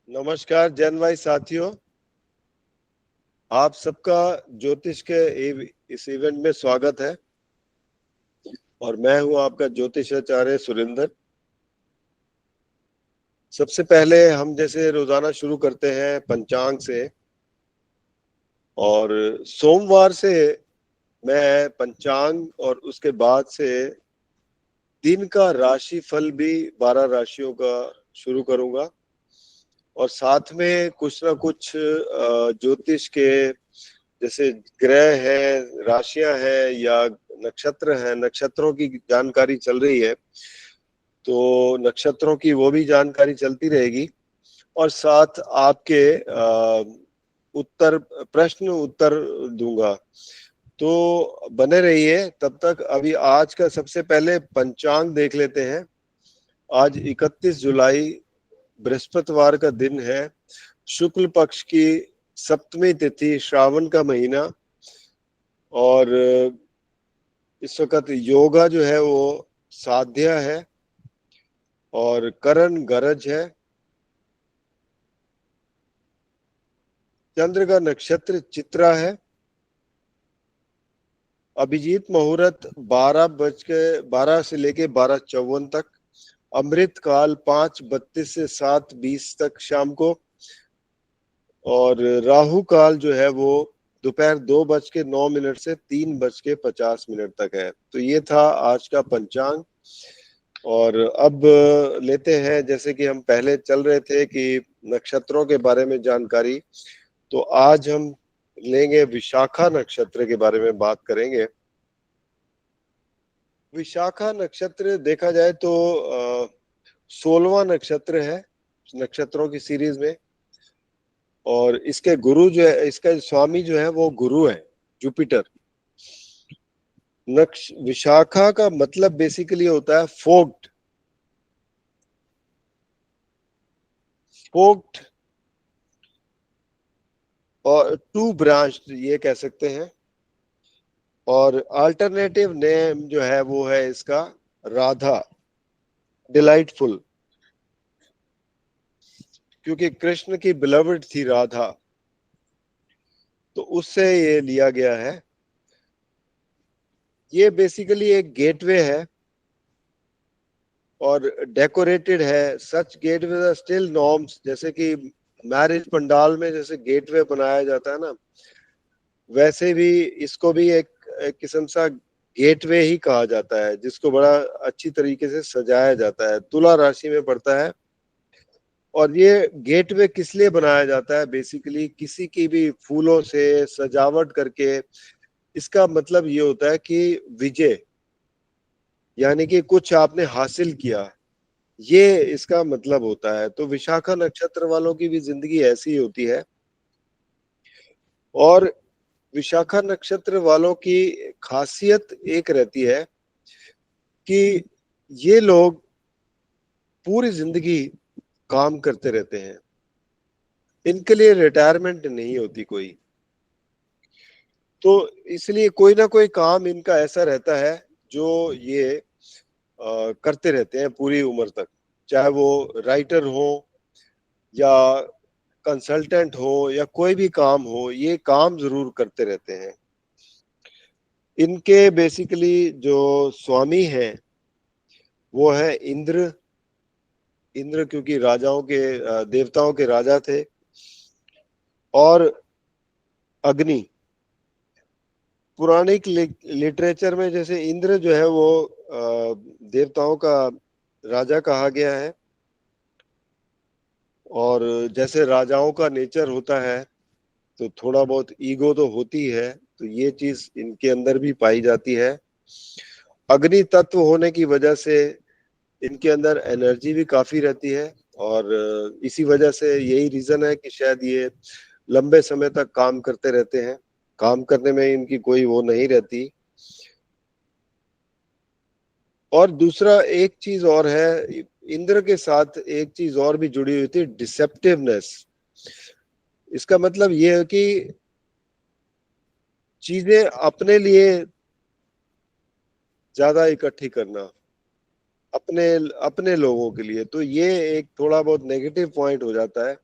नमस्कार जैन भाई साथियों, आप सबका ज्योतिष के इस इवेंट में स्वागत है। और मैं हूं आपका ज्योतिषाचार्य सुरेंद्र। सबसे पहले हम जैसे रोजाना शुरू करते हैं पंचांग से, और सोमवार से मैं पंचांग और उसके बाद से दिन का राशि फल भी 12 राशियों का शुरू करूंगा। और साथ में कुछ ना कुछ ज्योतिष के जैसे ग्रह है, राशियां हैं या नक्षत्र हैं, नक्षत्रों की जानकारी चल रही है तो नक्षत्रों की वो भी जानकारी चलती रहेगी। और साथ आपके उत्तर प्रश्न उत्तर दूंगा, तो बने रहिए तब तक। अभी आज का सबसे पहले पंचांग देख लेते हैं। आज 31 जुलाई बृहस्पतिवार का दिन है, शुक्ल पक्ष की सप्तमी तिथि, श्रावण का महीना। और इस वक्त योगा जो है वो साध्या है और करण गरज है। चंद्र का नक्षत्र चित्रा है। अभिजीत मुहूर्त 12 से लेके 12:54 तक। अमृत काल 5:32 से 7:20 तक शाम को। और राहु काल जो है वो दोपहर 2:09 से 3:50 तक है। तो ये था आज का पंचांग। और अब लेते हैं, जैसे कि हम पहले चल रहे थे कि नक्षत्रों के बारे में जानकारी, तो आज हम लेंगे विशाखा नक्षत्र के बारे में बात करेंगे। विशाखा नक्षत्र देखा जाए तो 16वां नक्षत्र है नक्षत्रों की सीरीज में। और इसके गुरु जो है, इसका स्वामी जो है वो गुरु है, जुपिटर। विशाखा का मतलब बेसिकली होता है फोक्ड। फोक्ड और टू ब्रांच ये कह सकते हैं। और अल्टरनेटिव नेम जो है वो है इसका राधा, डिलाइटफुल, क्योंकि कृष्ण की बिलवड थी राधा, तो उससे ये लिया गया है। ये बेसिकली एक गेटवे है और डेकोरेटेड है। सच गेटवे स्टिल नॉर्म्स, जैसे कि मैरिज पंडाल में जैसे गेटवे बनाया जाता है ना, वैसे भी इसको भी एक किस्म सा गेटवे ही कहा जाता है, जिसको बड़ा अच्छी तरीके से सजाया जाता है। तुला राशि में पड़ता है। और ये गेटवे किस लिए बनाया जाता है? बेसिकली किसी की भी फूलों से सजावट करके, इसका मतलब ये होता है कि विजय, यानी कि कुछ आपने हासिल किया, ये इसका मतलब होता है। तो विशाखा नक्षत्र वालों की भी जिंदगी ऐसी ही होती है। और विशाखा नक्षत्र वालों की खासियत एक रहती है कि ये लोग पूरी जिंदगी काम करते रहते हैं, इनके लिए रिटायरमेंट नहीं होती कोई। तो इसलिए कोई ना कोई काम इनका ऐसा रहता है जो ये करते रहते हैं पूरी उम्र तक। चाहे वो राइटर हो या कंसल्टेंट हो या कोई भी काम हो, ये काम जरूर करते रहते हैं। इनके बेसिकली जो स्वामी हैं वो है इंद्र। इंद्र क्योंकि राजाओं के देवताओं के राजा थे। और अग्नि, पुराणिक लिटरेचर में जैसे इंद्र जो है वो देवताओं का राजा कहा गया है। और जैसे राजाओं का नेचर होता है तो थोड़ा बहुत ईगो तो होती है, तो ये चीज इनके अंदर भी पाई जाती है। अग्नि तत्व होने की वजह से इनके अंदर एनर्जी भी काफी रहती है। और इसी वजह से यही रीजन है कि शायद ये लंबे समय तक काम करते रहते हैं। काम करने में इनकी कोई वो नहीं रहती। और दूसरा एक चीज और है, इंद्र के साथ एक चीज और भी जुड़ी हुई थी, डिसेप्टिवनेस। इसका मतलब ये है कि चीजें अपने लिए ज्यादा इकट्ठी करना, अपने अपने लोगों के लिए। तो ये एक थोड़ा बहुत नेगेटिव पॉइंट हो जाता है।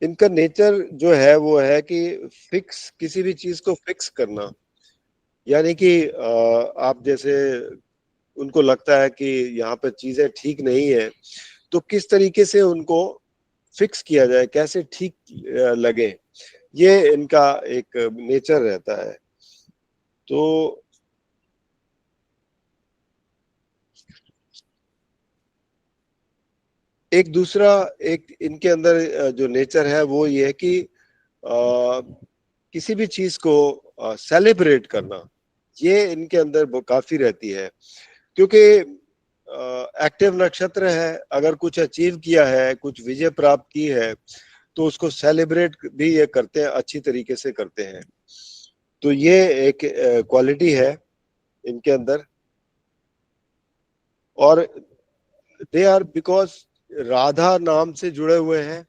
इनका नेचर जो है वो है कि फिक्स, किसी भी चीज को फिक्स करना, यानी कि आप जैसे उनको लगता है कि यहाँ पे चीजें ठीक नहीं है, तो किस तरीके से उनको फिक्स किया जाए, कैसे ठीक लगे, ये इनका एक नेचर रहता है। तो एक दूसरा, एक इनके अंदर जो नेचर है वो ये है कि किसी भी चीज को सेलिब्रेट करना, ये इनके अंदर काफी रहती है। क्योंकि एक्टिव नक्षत्र है, अगर कुछ अचीव किया है, कुछ विजय प्राप्त की है, तो उसको सेलिब्रेट भी ये करते हैं, अच्छी तरीके से करते हैं। तो ये एक क्वालिटी है इनके अंदर। और दे आर बिकॉज राधा नाम से जुड़े हुए हैं।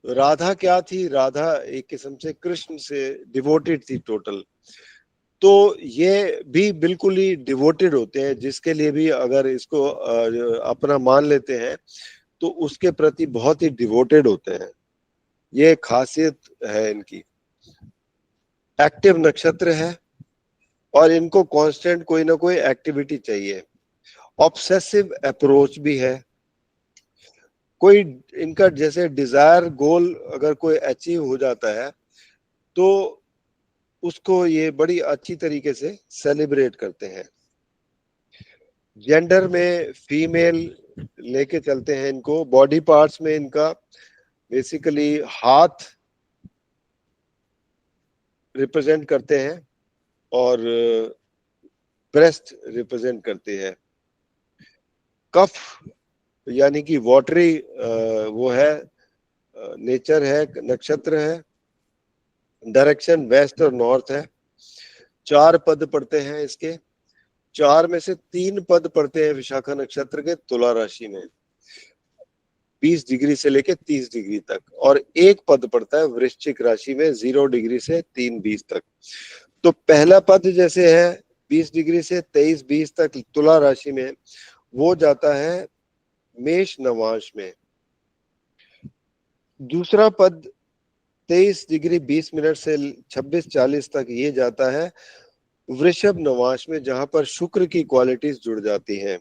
राधा क्या थी? राधा एक किस्म से कृष्ण से डिवोटेड थी टोटल। तो ये भी बिल्कुल ही डिवोटेड होते हैं, जिसके लिए भी अगर इसको अपना मान लेते हैं तो उसके प्रति बहुत ही डिवोटेड होते हैं। ये खासियत है इनकी। एक्टिव नक्षत्र है और इनको कांस्टेंट कोई ना कोई एक्टिविटी चाहिए। ऑब्सेसिव अप्रोच भी है। कोई इनका जैसे डिजायर गोल अगर कोई अचीव हो जाता है तो उसको ये बड़ी अच्छी तरीके से सेलिब्रेट करते हैं। जेंडर में फीमेल लेके चलते हैं इनको। बॉडी पार्ट्स में इनका बेसिकली हाथ रिप्रेजेंट करते हैं और ब्रेस्ट रिप्रेजेंट करते हैं। कफ यानी कि वाटरी वो है, नेचर है, नक्षत्र है। डायरेक्शन वेस्ट और नॉर्थ है। 4 पद पड़ते हैं इसके। 4 में से 3 पद पड़ते हैं विशाखा नक्षत्र के तुला राशि में, 20 डिग्री से लेके 30 डिग्री तक। और एक पद पड़ता है वृश्चिक राशि में 0 डिग्री से 3:20 तक। तो पहला पद जैसे है 20 डिग्री से 23-20 तक तुला राशि में, वो जाता है मेष नवांश में। दूसरा पद 23 डिग्री 20 मिनट से 26-40 तक ये जाता है वृषभ नवांश में, जहां पर शुक्र की क्वालिटीज जुड़ जाती हैं।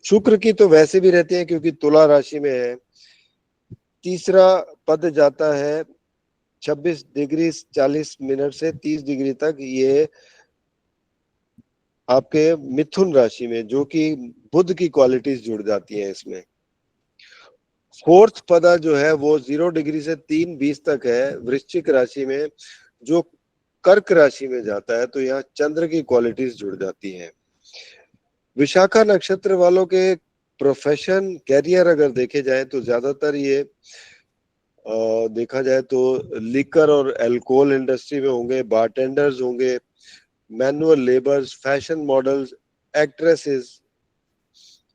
शुक्र की तो वैसे भी रहती है क्योंकि तुला राशि में है। तीसरा पद जाता है 26 डिग्री 40 मिनट से 30 डिग्री तक, ये आपके मिथुन राशि में, जो कि बुध की क्वालिटीज जुड़ जाती हैं इसमें। फोर्थ पदा जो है वो 0 डिग्री से 3:20 तक है वृश्चिक राशि में, जो कर्क राशि में जाता है। तो यहाँ चंद्र की क्वालिटीज जुड़ जाती हैं। विशाखा नक्षत्र वालों के प्रोफेशन कैरियर अगर देखे जाए तो ज्यादातर ये देखा जाए तो लिकर और अल्कोहल इंडस्ट्री में होंगे, बारटेंडर्स होंगे, manual labours, fashion models, actresses,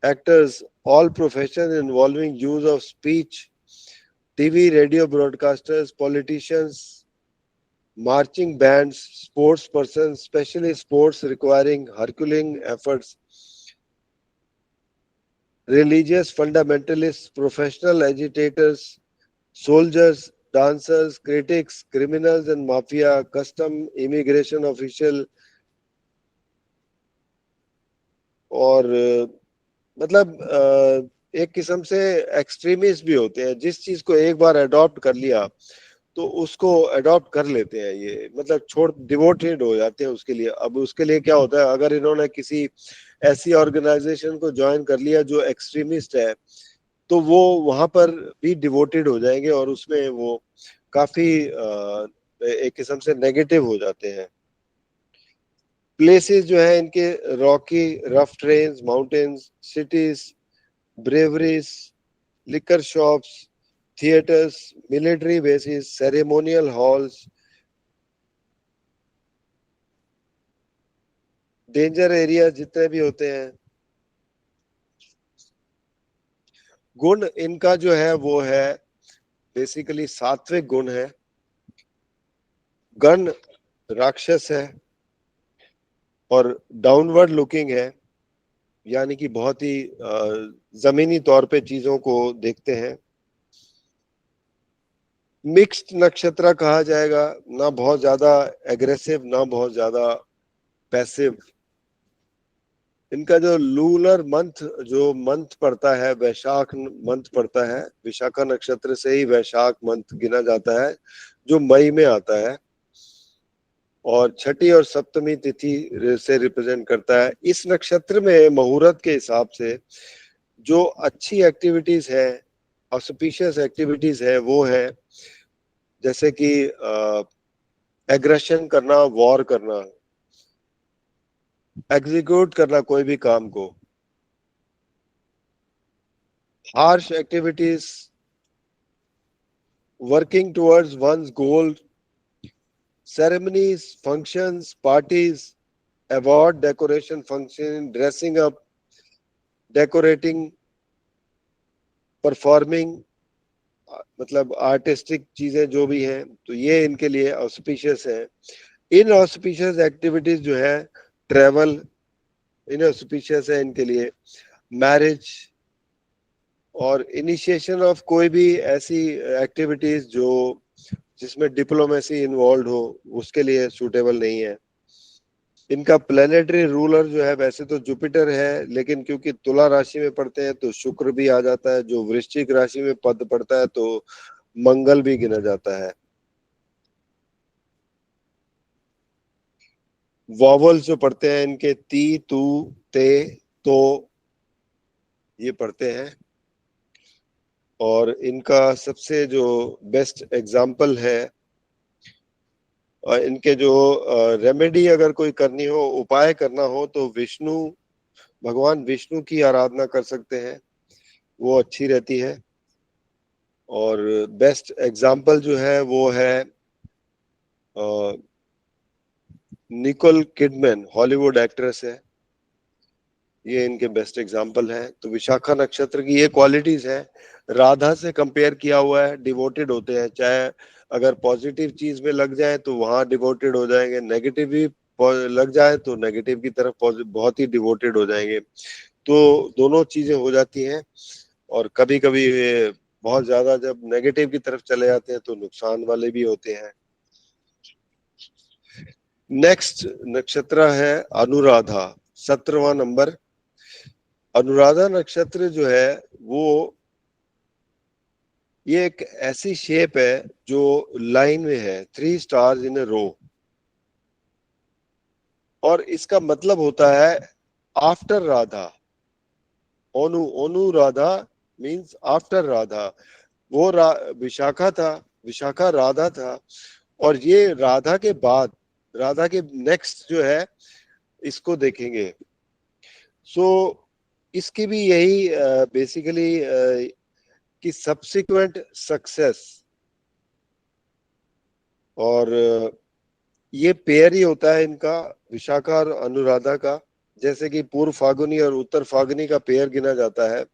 actors, all professions involving use of speech, TV, radio broadcasters, politicians, marching bands, sports persons, especially sports requiring Herculean efforts, religious fundamentalists, professional agitators, soldiers, dancers, critics, criminals and mafia, custom immigration official, और मतलब एक किस्म से extremist भी होते हैं। जिस चीज को एक बार अडॉप्ट कर लिया तो उसको अडॉप्ट कर लेते हैं, ये मतलब छोड़, डिवोटेड हो जाते हैं उसके लिए। अब उसके लिए क्या होता है, अगर इन्होंने किसी ऐसी ऑर्गेनाइजेशन को ज्वाइन कर लिया जो एक्सट्रीमिस्ट है, तो वो वहां पर भी डिवोटेड हो जाएंगे और उसमें वो काफी एक किस्म से नेगेटिव हो जाते हैं। प्लेसेस जो है इनके Rocky, rough trains, mountains, cities, breweries, liquor shops, theatres, military bases, ceremonial halls, danger area जितने भी होते हैं। गुण इनका जो है वो है बेसिकली सात्विक गुण है। गण राक्षस है और डाउनवर्ड लुकिंग है, यानी कि बहुत ही जमीनी तौर पे चीजों को देखते हैं। मिक्स्ड नक्षत्र कहा जाएगा, ना बहुत ज्यादा एग्रेसिव ना बहुत ज्यादा पैसिव। इनका जो लूनर मंथ, जो मंथ पड़ता है वैशाख मंथ पड़ता है, विशाखा नक्षत्र से ही वैशाख मंथ गिना जाता है जो मई में आता है, और छठी और सप्तमी तिथि से रिप्रेजेंट करता है। इस नक्षत्र में मुहूर्त के हिसाब से जो अच्छी एक्टिविटीज है, ऑस्पिशियस एक्टिविटीज है, वो है जैसे कि एग्रेशन करना, वॉर करना, एग्जीक्यूट करना कोई भी काम को, harsh activities, working towards one's goal, ceremonies, functions, parties, award decoration function, dressing up, decorating, performing, मतलब आर्टिस्टिक चीजें जो भी हैं, तो ये इनके लिए ऑस्पिशियस है। इन ऑस्पिशियस एक्टिविटीज जो है, ट्रेवल इन ऑस्पिशियस है इनके लिए, मैरिज और इनिशिएशन ऑफ कोई भी ऐसी एक्टिविटीज जो जिसमें डिप्लोमेसी इन्वॉल्व हो, उसके लिए सूटेबल नहीं है। इनका प्लेनेटरी रूलर जो है वैसे तो जुपिटर है, लेकिन क्योंकि तुला राशि में पड़ते हैं तो शुक्र भी आ जाता है, जो वृश्चिक राशि में पद पड़ता है तो मंगल भी गिना जाता है। वॉवल्स जो पढ़ते हैं इनके ती, तू, ते, तो, ये पढ़ते हैं। और इनका सबसे जो बेस्ट एग्जाम्पल है, इनके जो रेमेडी अगर कोई करनी हो, उपाय करना हो, तो विष्णु, भगवान विष्णु की आराधना कर सकते हैं, वो अच्छी रहती है। और बेस्ट एग्जाम्पल जो है वो है निकोल किडमैन, हॉलीवुड एक्ट्रेस है, ये इनके बेस्ट एग्जाम्पल है। तो विशाखा नक्षत्र की ये क्वालिटीज है। राधा से कंपेयर किया हुआ है, डिवोटेड होते हैं, चाहे अगर पॉजिटिव चीज में लग जाए तो वहां डिवोटेड हो जाएंगे, नेगेटिव भी लग जाए तो नेगेटिव की तरफ बहुत ही डिवोटेड हो जाएंगे। तो दोनों चीजें हो जाती हैं, और कभी कभी बहुत ज्यादा जब नेगेटिव की तरफ चले जाते हैं तो नुकसान वाले भी होते हैं। नेक्स्ट नक्षत्र है अनुराधा, 17वां नंबर। अनुराधा नक्षत्र जो है वो, ये एक ऐसी शेप है जो लाइन में है, 3 स्टार्स इन ए रो, और इसका मतलब होता है आफ्टर राधा। ओनु, ओनु राधा मींस आफ्टर राधा। वो विशाखा था, विशाखा राधा था, और ये राधा के बाद, राधा के नेक्स्ट जो है, इसको देखेंगे। सो इसकी भी यही बेसिकली कि सब्सिक्वेंट सक्सेस, और ये पेयर ही होता है इनका, विशाखा और अनुराधा का, जैसे कि पूर्व फागुनी और उत्तर फागुनी का पेयर गिना जाता है।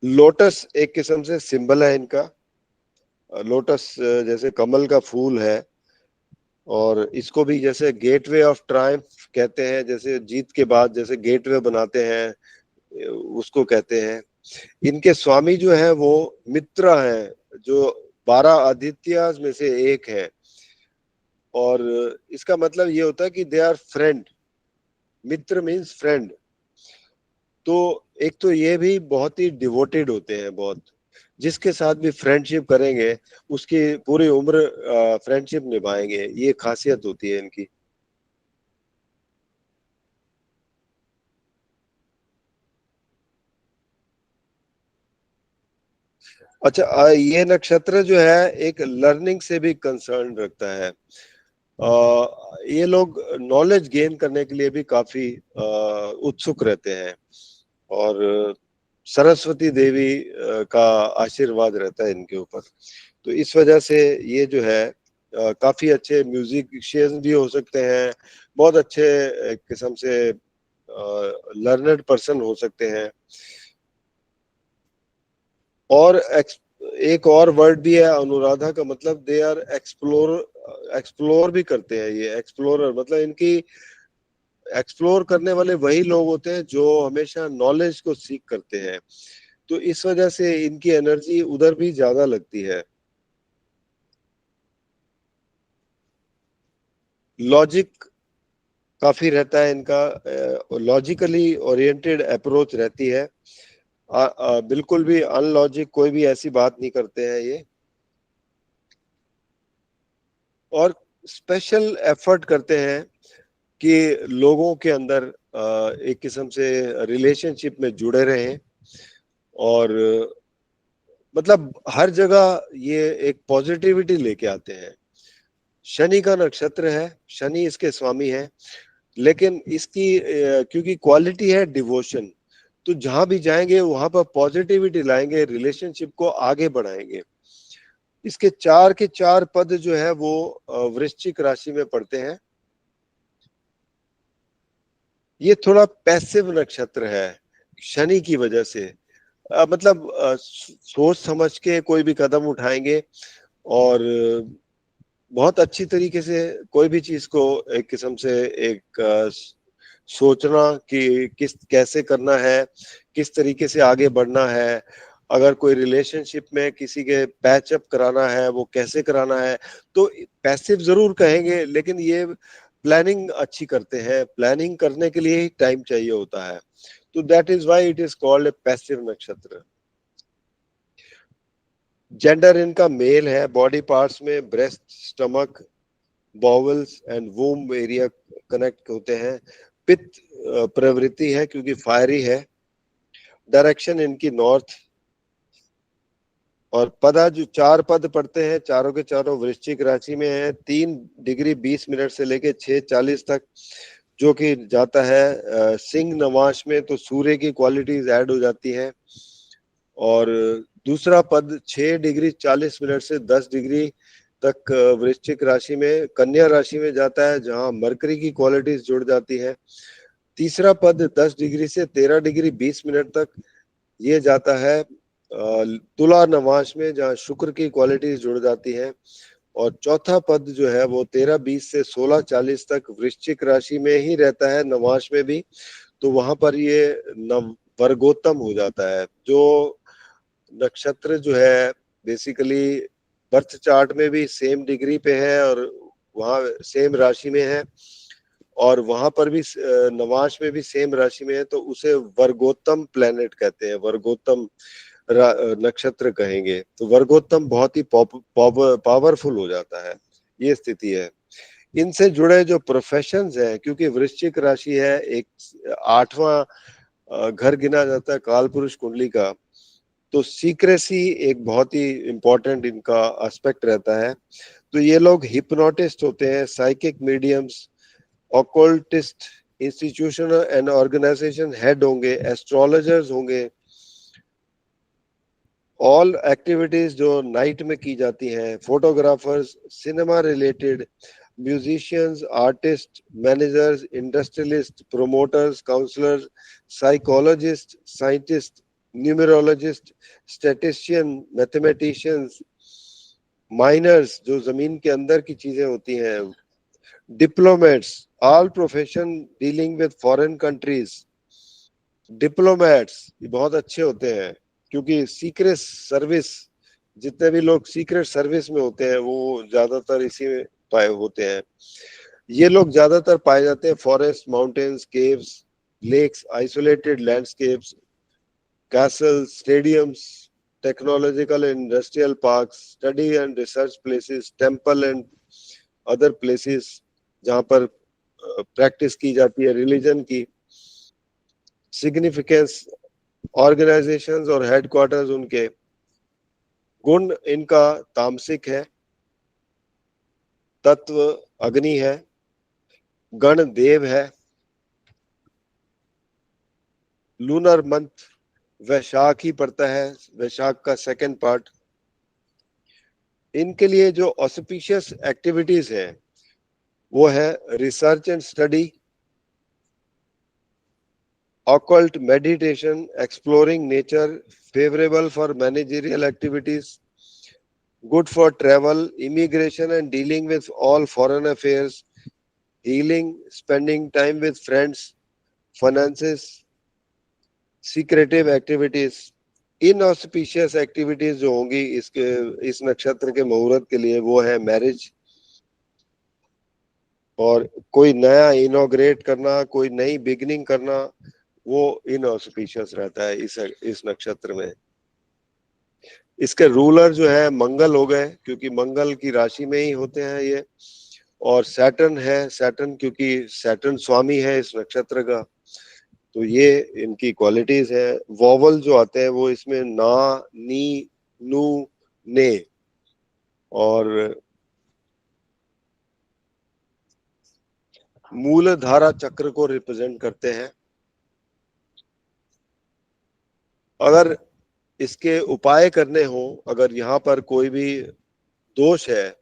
लोटस एक किस्म से सिंबल है इनका, लोटस जैसे कमल का फूल है, और इसको भी जैसे गेटवे ऑफ ट्रायम्फ कहते हैं, जैसे जीत के बाद जैसे गेटवे बनाते हैं, उसको कहते हैं। इनके स्वामी जो है वो मित्रा है, जो 12 आदित्य में से एक है, और इसका मतलब ये होता है कि दे आर फ्रेंड, मित्र मीन्स फ्रेंड। तो एक तो ये भी बहुत ही डिवोटेड होते हैं, बहुत, जिसके साथ भी फ्रेंडशिप करेंगे उसकी पूरी उम्र फ्रेंडशिप निभाएंगे, ये खासियत होती है इनकी। अच्छा, ये नक्षत्र जो है एक लर्निंग से भी कंसर्न रखता है। ये लोग नॉलेज गेन करने के लिए भी काफी उत्सुक रहते हैं, और सरस्वती देवी का आशीर्वाद रहता है इनके ऊपर। तो इस वजह से ये जो है काफी अच्छे म्यूजिशियन भी हो सकते हैं, बहुत अच्छे एक किस्म से लर्नड पर्सन हो सकते हैं। और एक और वर्ड भी है अनुराधा का, मतलब दे आर एक्सप्लोर, एक्सप्लोर भी करते हैं, ये एक्सप्लोरर, मतलब इनकी एक्सप्लोर करने वाले वही लोग होते हैं जो हमेशा नॉलेज को सीख करते हैं, तो इस वजह से इनकी एनर्जी उधर भी ज्यादा लगती है। लॉजिक काफी रहता है इनका, लॉजिकली ओरिएंटेड अप्रोच रहती है। बिल्कुल भी अनलॉजिक कोई भी ऐसी बात नहीं करते हैं ये। और स्पेशल एफर्ट करते हैं कि लोगों के अंदर एक किस्म से रिलेशनशिप में जुड़े रहें, और मतलब हर जगह ये एक पॉजिटिविटी लेके आते हैं। शनि का नक्षत्र है, शनि इसके स्वामी है, लेकिन इसकी क्योंकि क्वालिटी है डिवोशन, तो जहां भी जाएंगे वहां पर पॉजिटिविटी लाएंगे, रिलेशनशिप को आगे बढ़ाएंगे। इसके 4 के 4 पद जो है वो वृश्चिक राशि में पड़ते हैं। ये थोड़ा पैसिव नक्षत्र है शनि की वजह से, मतलब सोच समझ के कोई भी कदम उठाएंगे, और बहुत अच्छी तरीके से कोई भी चीज को एक किस्म से एक सोचना कि किस कैसे करना है, किस तरीके से आगे बढ़ना है। अगर कोई रिलेशनशिप में किसी के पैचअप कराना है, वो कैसे कराना है, तो पैसिव जरूर कहेंगे, लेकिन ये प्लानिंग अच्छी करते हैं। प्लानिंग करने के लिए ही टाइम चाहिए होता है, तो that is why it is called a passive nakshatra. Gender इनका मेल है। बॉडी पार्ट्स में breast, stomach, bowels and womb area connect होते हैं। पित्त प्रवृत्ति है क्योंकि फायरी है। डायरेक्शन इनकी नॉर्थ। और पदा जो 4 पद पड़ते हैं, चारों के चारों वृश्चिक राशि में है। 3 डिग्री 20 मिनट से लेके 6:40 तक, जो कि जाता है सिंह नवाश में, तो सूर्य की क्वालिटीज ऐड हो जाती है। और दूसरा पद 6 डिग्री 40 मिनट से 10 डिग्री तक वृश्चिक राशि में कन्या राशि में जाता है, जहां मरकरी की क्वालिटीज जुड़ जाती है। तीसरा पद 10 डिग्री से 13 डिग्री 20 मिनट तक ये जाता है तुला नवाश में, जहाँ शुक्र की क्वालिटीज जुड़ जाती है। और चौथा पद जो है वो 13:20 से 16:40 तक वृश्चिक राशि में ही रहता है, नवाश में भी, तो वहां पर ये नव वर्गोत्तम हो जाता है। जो नक्षत्र जो है बेसिकली बर्थ चार्ट में भी सेम डिग्री पे है, और वहाँ सेम राशि में है, और वहां पर भी नवाश में भी सेम राशि में है, तो उसे वर्गोत्तम प्लेनेट कहते हैं, वर्गोत्तम नक्षत्र कहेंगे। तो वर्गोत्तम बहुत ही पावरफुल हो जाता है, ये स्थिति है। इनसे जुड़े जो प्रोफेशंस हैं, क्योंकि वृश्चिक राशि है, एक 8वां घर गिना जाता है काल पुरुष कुंडली का, तो सीक्रेसी एक बहुत ही इंपॉर्टेंट इनका एस्पेक्ट रहता है। तो ये लोग हिप्नोटिस्ट होते हैं, psychic mediums, occultist, institution and organisation head होंगे, एस्ट्रोलॉजर्स होंगे। ऑल एक्टिविटीज जो नाइट में की जाती हैं, photographers, cinema related, musicians, artist, managers, industrialist, promoters, counsellors, psychologist, scientist, numerologist, statistician, mathematicians, miners जो जमीन के अंदर की चीजें होती हैं, diplomats, all profession dealing with foreign countries. Diplomats ये बहुत अच्छे होते हैं, क्योंकि सीक्रेट सर्विस, जितने भी लोग सीक्रेट सर्विस में होते हैं वो ज्यादातर इसी में पाए होते हैं। ये लोग ज्यादातर पाए जाते हैं forest, mountains, caves, lakes, isolated landscapes, castles, stadiums, technological and industrial parks, study and research places, temple and other places जहाँ पर प्रैक्टिस की जाती है रिलीजन की। सिग्निफिकेंस, ऑर्गेनाइजेशंस और हेडक्वार्टर्स उनके। गुण इनका तामसिक है, तत्व अग्नि है, गण देव है, लूनर मंथ वैशाख ही पड़ता है, वैशाख का सेकंड पार्ट। इनके लिए जो ऑस्पिशियस एक्टिविटीज है वो है research and study, occult meditation, exploring nature, favorable for managerial activities, good for travel, immigration and dealing with all foreign affairs, healing, spending time with friends, finances, secretive activities, inauspicious activities जो होंगी इसके इस नक्षत्र के मुहूर्त के लिए, वो है मैरिज, और कोई नया इनॉग्रेट करना, कोई नई बिगनिंग करना, वो इनऑस्पिशियस रहता है इस नक्षत्र में। इसके रूलर जो है मंगल हो गए, क्योंकि मंगल की राशि में ही होते हैं ये, और सैटर्न है, सैटर्न क्योंकि सैटर्न स्वामी है इस नक्षत्र का। तो ये इनकी क्वालिटीज है। वॉवल जो आते हैं वो इसमें ना, नी, नू, ने, और मूल धारा चक्र को रिप्रेजेंट करते हैं। अगर इसके उपाय करने हो, अगर यहाँ पर कोई भी दोष है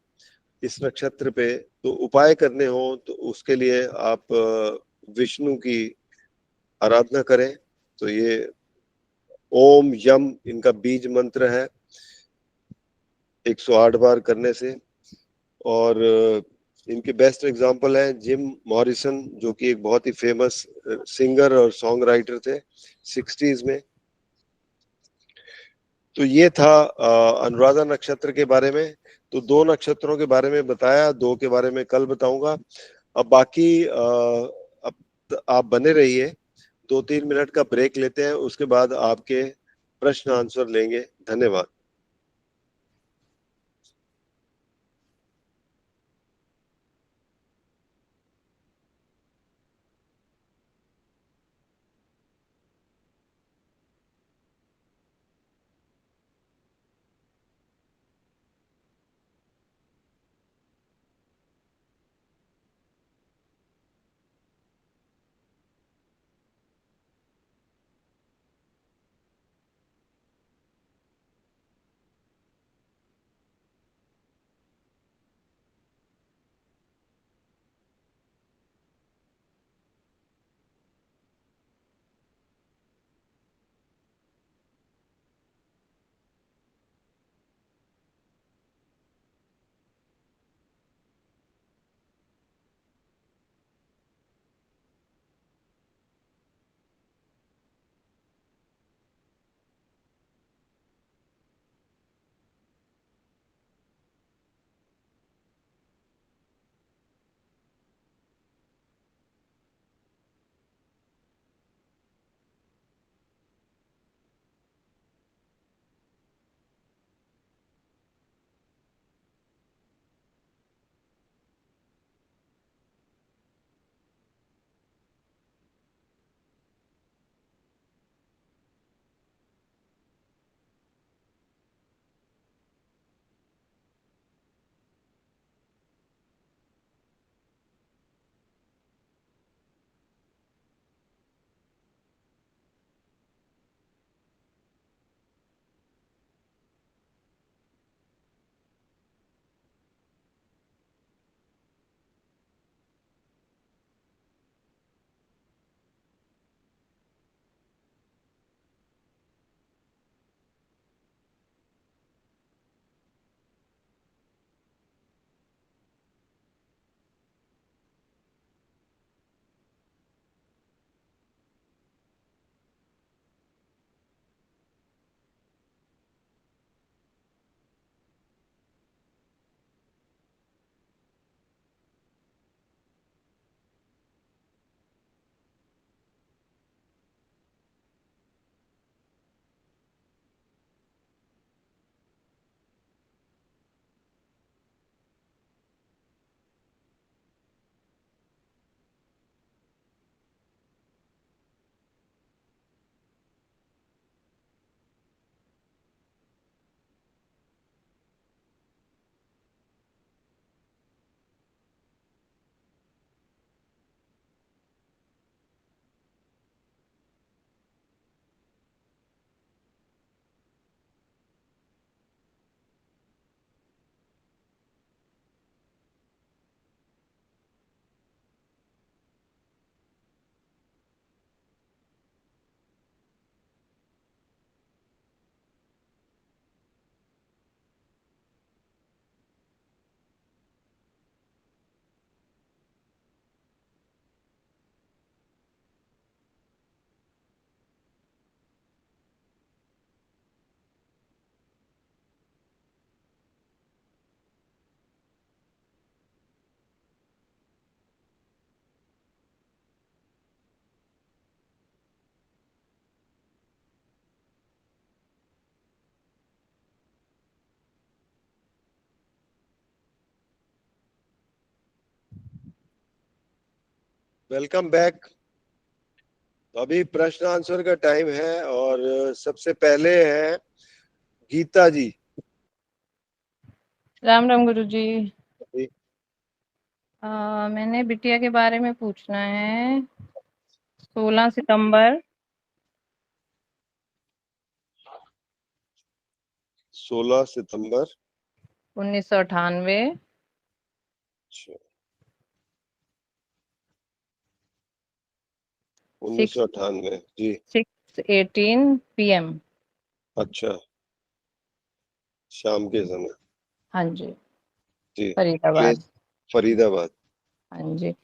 इस नक्षत्र पे, तो उपाय करने हो तो उसके लिए आप विष्णु की आराधना करें। तो ये ओम यम इनका बीज मंत्र है, 108 बार करने से। और इनके बेस्ट एग्जांपल है जिम मॉरिसन, जो कि एक बहुत ही फेमस सिंगर और सॉन्ग राइटर थे 60s में। तो ये था अनुराधा नक्षत्र के बारे में। तो दो नक्षत्रों के बारे में बताया, दो के बारे में कल बताऊंगा। अब बाकी अब आप बने रहिए, 2-3 मिनट का ब्रेक लेते हैं, उसके बाद आपके प्रश्न आंसर लेंगे। धन्यवाद। Welcome back. तो अभी प्रश्न आंसर का टाइम है और सबसे पहले है गीता जी। राम राम गुरु जी। जी। मैंने बिटिया के बारे में पूछना है। 16 सितंबर 16 सितंबर 1998 उन्नीस सिक्स सौ अट्ठानवे जी। 6:18 PM। अच्छा, शाम के समय। हाँ जी, जी। फरीदाबाद। प्लेस फरीदाबाद। हाँ जी।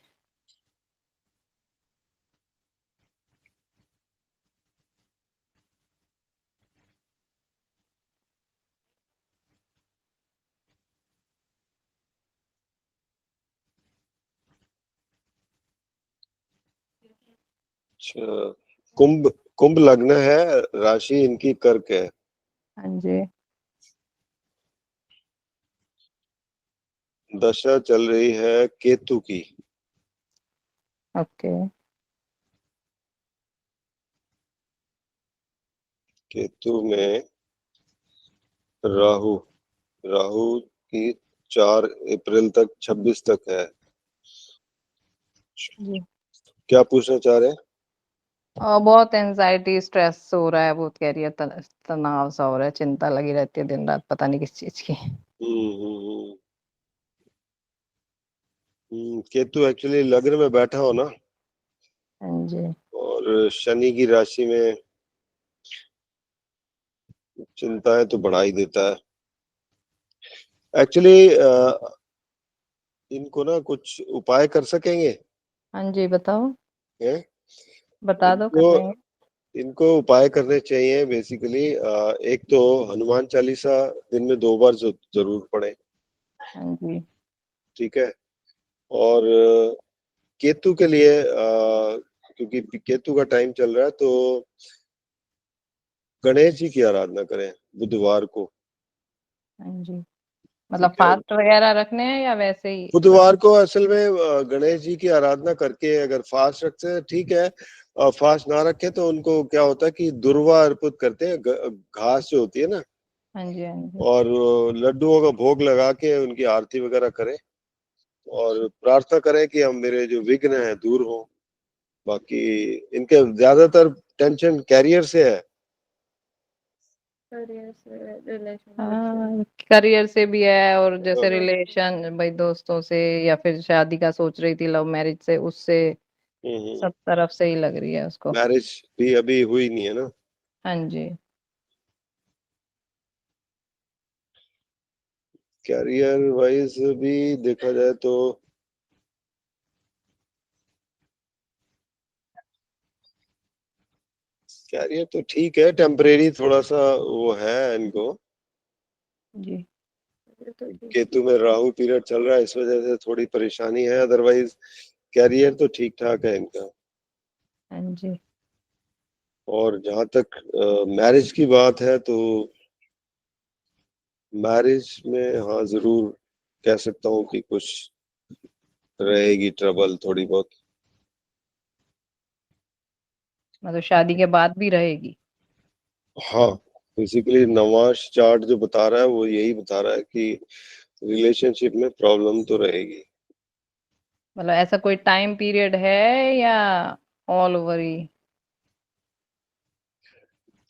अच्छा, कुंभ कुंभ लग्न है, राशि इनकी कर्क है। हाँ जी। दशा चल रही है केतु की। ओके। केतु में राहु राहु की 4 अप्रैल तक 26 तक है। जी। क्या पूछना चाह रहे हैं? और बहुत एंजाइटी स्ट्रेस हो रहा है, बहुत कह रही है, तनाव सा हो रहा है, चिंता लगी रहती है दिन रात, पता नहीं किस चीज की। केतु एक्चुअली लग्न में बैठा हो ना, हाँ जी। और शनि की राशि में चिंताएं तो बढ़ा ही देता है एक्चुअली। इनको ना कुछ उपाय कर सकेंगे? हाँ जी, बताओ। हैं? बता दो, कर इनको लेंगे। इनको उपाय करने चाहिए बेसिकली। एक तो हनुमान चालीसा दिन में 2 बार जरूर पढ़े। हाँ जी। ठीक है। और केतु के लिए क्योंकि केतु का टाइम चल रहा है, तो गणेश जी की आराधना करें बुधवार को। हाँ जी, मतलब ठीक है। फास्ट वगैरह रखने हैं या वैसे ही बुधवार रखने? को असल में गणेश जी की आराधना करके अगर फास्ट रखते हैं ठीक है, और फास्ट ना रखे तो उनको क्या होता है कि दुर्वा अर्पित करते हैं, घास जो होती है ना, हाँ जी। हाँ जी। और लड्डुओं का भोग लगा के उनकी आरती वगैरह करें और प्रार्थना करें कि हम मेरे जो विघ्न है दूर हो। बाकी इनके ज्यादातर टेंशन कैरियर से है। हाँ, करियर से भी है, और जैसे हाँ। रिलेशन भाई दोस्तों से, या फिर शादी का सोच रही थी, लव मैरिज से, उससे सब तरफ से ही लग रही है उसको। मैरिज भी अभी हुई नहीं है ना। हाँ जी। कैरियर वाइज भी देखा जाए तो कैरियर तो ठीक है, टेम्परेरी थोड़ा सा वो है इनको। जी। ये तो ठीक। केतु में राहु पीरियड चल रहा है, इस वजह से थोड़ी परेशानी है, अदरवाइज कैरियर तो ठीक ठाक है इनका। हाँ जी। और जहां तक मैरिज की बात है तो मैरिज में हाँ जरूर कह सकता हूँ कि कुछ रहेगी ट्रबल थोड़ी बहुत। मतलब शादी के बाद भी रहेगी? हाँ, बेसिकली नवाश चार्ट जो बता रहा है वो यही बता रहा है कि रिलेशनशिप में प्रॉब्लम तो रहेगी। मतलब ऐसा कोई टाइम पीरियड है या ऑल ओवर ही?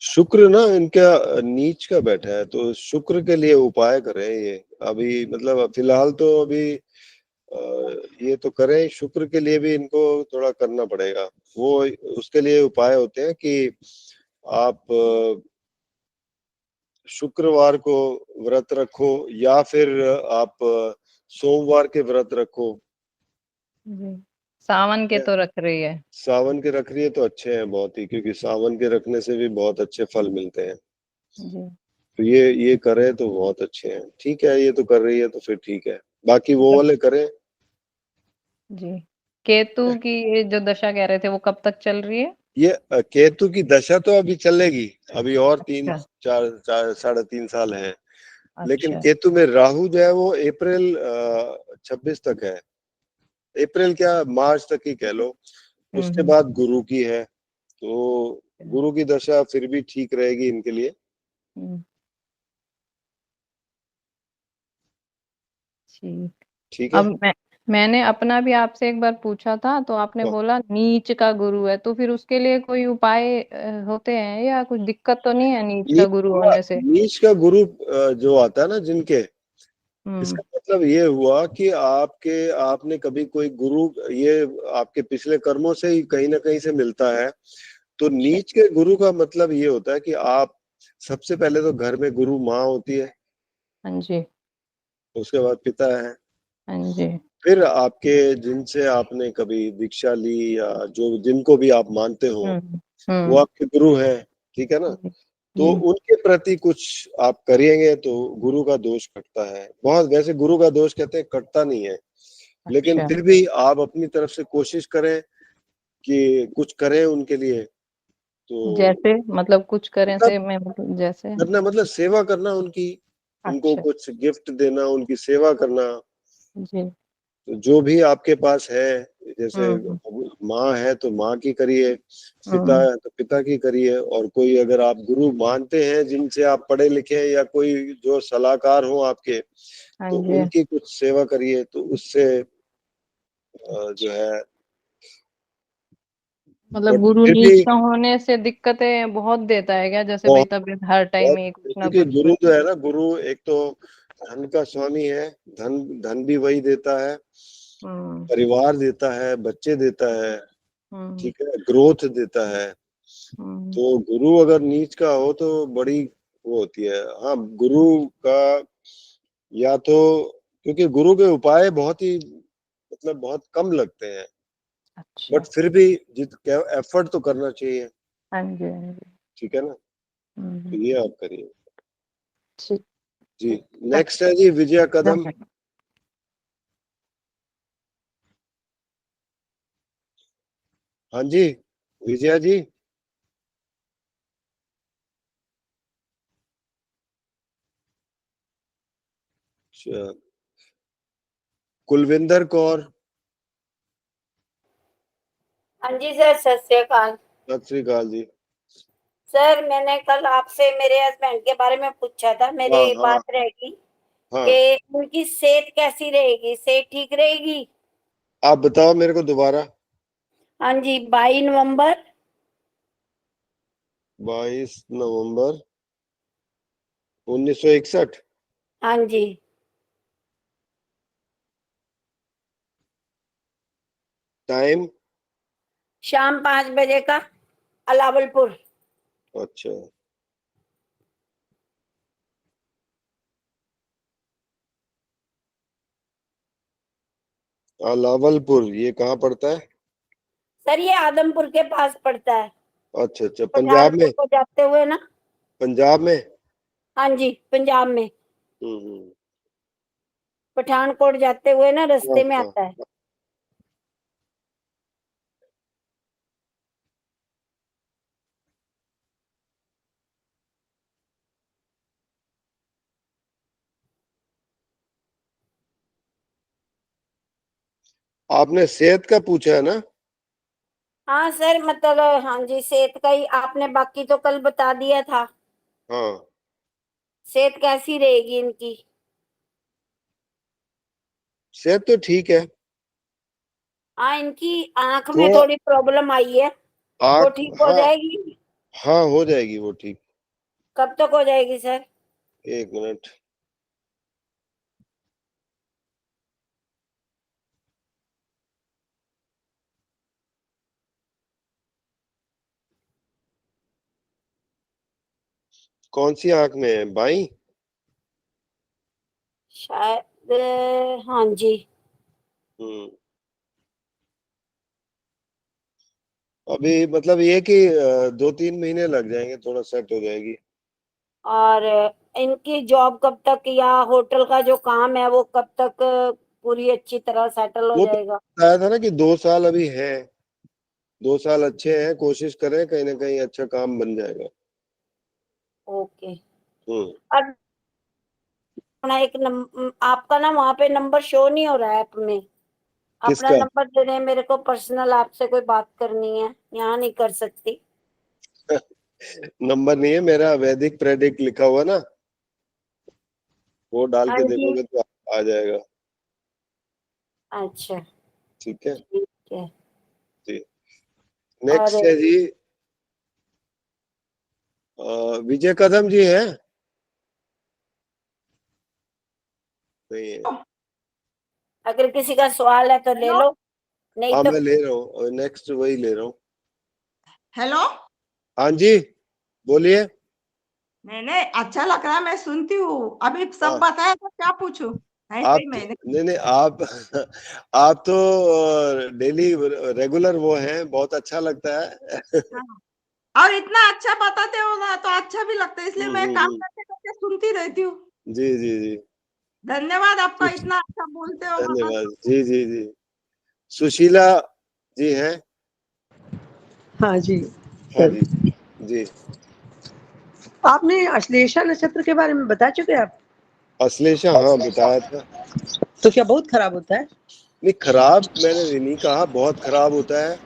शुक्र ना इनका नीच का बैठा है, तो शुक्र के लिए उपाय करें ये। अभी मतलब फिलहाल तो अभी ये तो करें, शुक्र के लिए भी इनको थोड़ा करना पड़ेगा। वो उसके लिए उपाय होते हैं कि आप शुक्रवार को व्रत रखो, या फिर आप सोमवार के व्रत रखो। जी। सावन के तो रख रही है। सावन के रख रही है तो अच्छे हैं बहुत ही, क्योंकि सावन के रखने से भी बहुत अच्छे फल मिलते हैं। जी। तो ये करे तो बहुत अच्छे हैं। ठीक है, ये तो कर रही है तो फिर ठीक है, बाकी वो मतलब। वाले करें। जी। केतु की ये जो दशा कह रहे थे, वो कब तक चल रही है? ये केतु की दशा तो अभी चलेगी, अभी और तीन अच्छा। चार चार 3.5 साल है। लेकिन अच्छा। केतु में राहु जो है वो अप्रैल 26 तक है। अप्रैल क्या, मार्च तक ही कह लो। उसके बाद गुरु की है, तो गुरु की दशा फिर भी ठीक रहेगी इनके लिए। ठीक। ठीक है। अब मैंने अपना भी आपसे एक बार पूछा था, तो आपने हाँ। बोला नीच का गुरु है, तो फिर उसके लिए कोई उपाय होते हैं, या कुछ दिक्कत तो नहीं है नीच का गुरु होने से? नीच का गुरु जो आता है ना जिनके, हम्म। इसका मतलब ये हुआ कि आपने कभी कोई गुरु, ये आपके पिछले कर्मों से ही कहीं ना कहीं से मिलता है। तो अच्छा। नीच के गुरु का मतलब ये होता है कि आप, सबसे पहले तो घर में गुरु माँ होती है, हाँ जी। उसके बाद पिता है, हाँ जी। फिर आपके जिनसे आपने कभी दीक्षा ली या जो जिनको भी आप मानते हो हम्म। वो हम्म। आपके गुरु हैं। ठीक है ना। जी। तो जी। उनके प्रति कुछ आप करेंगे तो गुरु का दोष कटता है बहुत। वैसे गुरु का दोष कहते हैं कटता नहीं है, लेकिन अच्छा। फिर भी आप अपनी तरफ से कोशिश करें कि कुछ करें उनके लिए। तो जैसे मतलब कुछ करें मतलब से मैं, मतलब जैसे? करना मतलब सेवा करना उनकी, उनको अच्छा। कुछ गिफ्ट देना, उनकी सेवा करना। जी। तो जो भी आपके पास है, जैसे हम्म। माँ है तो माँ की करिए, पिता हम्म। है तो पिता की करिए, और कोई अगर आप गुरु मानते हैं जिनसे आप पढ़े लिखे हैं या कोई जो सलाहकार हो आपके, हाँ तो जी। उनकी कुछ सेवा करिए, तो उससे जो अच्छा। है। मतलब बट गुरु फिर भी नीच का होने से दिक्कतें बहुत देता है क्या? जैसे भाई बहुत तबीयत हर टाइम बहुत, ही कुछ ना क्योंकि कुछ। गुरु जो है ना, गुरु एक तो धन का स्वामी है, धन धन भी वही देता है, हम्म। परिवार देता है, बच्चे देता है, हम्म। ठीक है, ग्रोथ देता है। हम्म। तो गुरु अगर नीच का हो तो बड़ी वो होती है। हाँ, गुरु का या तो, क्योंकि गुरु के उपाय बहुत ही, मतलब बहुत कम लगते हैं, अच्छा। बट फिर भी जित एफर्ट तो करना चाहिए। हाँ जी। हाँ जी। ठीक है ना। तो हम्म। ये आप करिए। ठीक। जी। नेक्स्ट है जी विजया कदम। धन्यवाद। हाँ जी, विजया जी। अच्छा, कुलविंदर कौर। हाँ जी सर, सत श्री अकाल। सत श्री अकाल जी। सर, मैंने कल आपसे मेरे हस्बैंड के बारे में पूछा था। हाँ मेरी हाँ बात रहेगी हाँ। कि उनकी सेहत कैसी रहेगी, सेहत ठीक रहेगी? आप बताओ मेरे को दोबारा। हाँ जी, 22 नवंबर। 22 नवंबर 1961। हाँ जी। टाइम। शाम 5 बजे का, अलावलपुर। अच्छा, लावलपुर ये कहाँ पड़ता है? सर, ये आदमपुर के पास पड़ता है, अच्छा अच्छा, पंजाब पठानकोट में। को जाते हुए ना। पंजाब में। हाँ जी, पंजाब में। हम्म। पठानकोट जाते हुए ना हाँ रास्ते में हाँ। आता है। आपने सेहत का पूछा है ना? हाँ सर, मतलब हाँ जी, सेहत का ही आपने बाकी तो कल बता दिया था। हाँ, सेहत कैसी रहेगी इनकी? सेहत तो ठीक है। हाँ, इनकी आंख में थोड़ा थोड़ी प्रॉब्लम आई है, वो आँख, ठीक हो हाँ जाएगी? हाँ, हो जाएगी वो ठीक। कब तक हो जाएगी सर? 1 मिनट। कौन सी आँख में है, बाई? शायद हाँ जी। हम्म। अभी मतलब ये कि 2-3 महीने लग जाएंगे, थोड़ा सेट हो जाएगी। और इनकी जॉब कब तक, या होटल का जो काम है वो कब तक पूरी अच्छी तरह सेटल हो वो तो जाएगा? बताया था ना कि 2 साल अभी है, 2 साल अच्छे हैं, कोशिश करें कहीं ना कहीं अच्छा काम बन जाएगा। ओके। हम्म। अब अपना एक आपका ना वहाँ पे नंबर शो नहीं हो रहा है ऐप में। अपना किसका? नंबर दे दें, मेरे को पर्सनल आपसे कोई बात करनी है, यहाँ नहीं कर सकती। नंबर नहीं है मेरा, वैदिक प्रेडिक्ट लिखा हुआ ना, वो डाल हाँ के जी। देखोगे तो आ जाएगा। अच्छा ठीक है ठीक है। जी। और नेक्स्ट है जी विजय कदम जी है? नहीं है। अगर किसी का सवाल है तो ले हेलो। लो, नहीं हाँ तो मैं ले रहा हूँ, नेक्स्ट वही ले रहा हूँ। हेलो। हाँ जी बोलिए। नहीं नहीं, अच्छा लग रहा है, मैं सुनती हूँ। अभी सब हाँ बताया तो क्या पूछूं? ऐसे ही आप मैंने। नहीं नहीं आप आप तो डेली रेगुलर वो हैं, बहुत अच्छा लगता है। हाँ। और इतना अच्छा बताते हो ना तो अच्छा भी लगता है, इसलिए मैं काम हम्म। करते करते सुनती रहती हूँ। जी जी जी। धन्यवाद आपका, इतना अच्छा बोलते हो धन्यवाद। बताते हो। जी जी जी। सुशीला जी हैं? हाँ जी हाँ सर। जी जी। आपने अश्लेषा नक्षत्र के बारे में बता चुके आप? अश्लेषा हाँ बताया था। तो क्या बहुत खराब होता है? नहीं खराब मैंने नहीं कहा बहुत खराब होता है,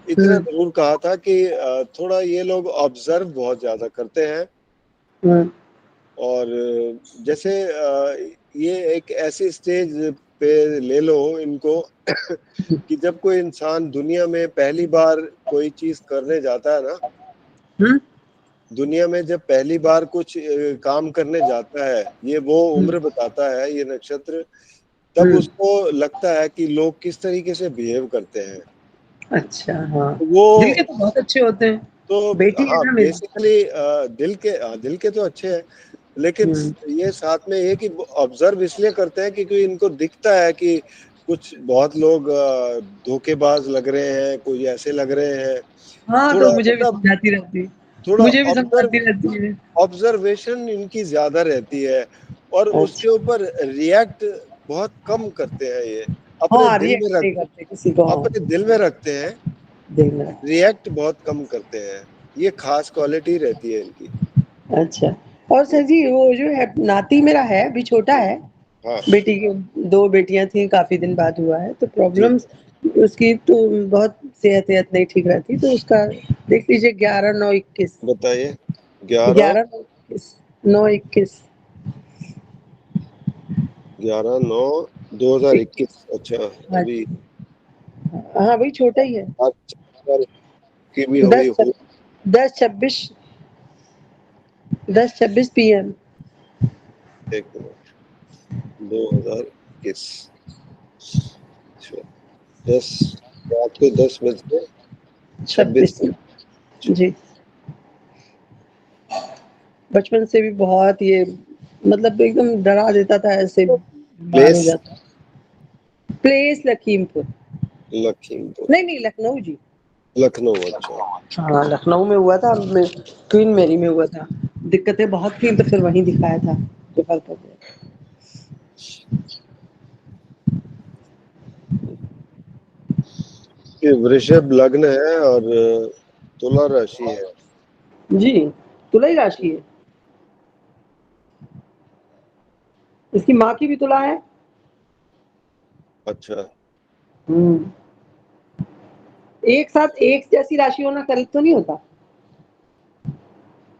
इतना हम्म जरूर कहा था कि थोड़ा ये लोग ऑब्जर्व बहुत ज्यादा करते हैं। हम्म और जैसे ये एक ऐसी स्टेज पे ले लो इनको कि जब कोई इंसान दुनिया में पहली बार कोई चीज करने जाता है ना, हम्म दुनिया में जब पहली बार कुछ काम करने जाता है, ये वो हम्म उम्र बताता है ये नक्षत्र, तब हम्म, उसको लगता है कि लोग किस तरीके से बिहेव करते हैं। अच्छा हाँ। वो दिल के तो बहुत अच्छे होते हैं। तो बेटी है हाँ ना मेरी। बेसिकली दिल के तो अच्छे हैं, लेकिन हम्म ये साथ में ये कि ऑब्जर्व इसलिए करते हैं क्योंकि इनको दिखता है कि कुछ बहुत लोग धोखेबाज लग रहे हैं, कोई ऐसे लग रहे हैं। हाँ थोड़ा तो मुझे भी मतलब समझाती रहती है। थोड़ा मुझे भी ऑब्जर्व समझाती रहती है। ऑब्जर्वेशन इनकी ज्यादा रहती है, और उसके अच्छा। ऊपर रिएक्ट बहुत कम करते हैं ये, अपने हाँ दिल में रिएक्ट रख नहीं करते किसी को, हाँ। अपने दिल में रखते हैं, दिल में। रिएक्ट बहुत कम करते हैं। ये खास क्वालिटी रहती है इनकी। अच्छा। और सर जी वो जो है नाती मेरा है, अभी छोटा है। हाँ बेटी की 2 बेटियां थी, काफी दिन बाद हुआ है, तो जी प्रॉब्लम्स उसकी तो बहुत सेहत नहीं ठीक रहती, तो उसका देख लीजिए 11/9/21। बताइए। 11 11/9/21। 11/9/2021। अच्छा हाँ अभी हाँ भाई छोटा ही है। 4 की भी होगी दस हो। 10/26 10/26 PM। एक मिनट। 2021। अच्छा, 10 रात को 10 बज के 26 26 जी। बचपन से भी बहुत ये मतलब एकदम डरा देता था, ऐसे बीमार हो प्लेस जाता। प्लेस लखीमपुर। लखीमपुर। नहीं नहीं लखनऊ जी। लखनऊ अच्छा। हाँ लखनऊ में हुआ था, क्वीन मैरी में हुआ था। दिक्कतें बहुत थी तो फिर वहीं दिखाया था, रेफर कर दिया। ये वृषभ लग्न है और तुला राशि है। जी तुला ही राशि है। इसकी माँ की भी तुला है। अच्छा हम्म। एक साथ एक जैसी राशि होना करेक्ट तो नहीं होता?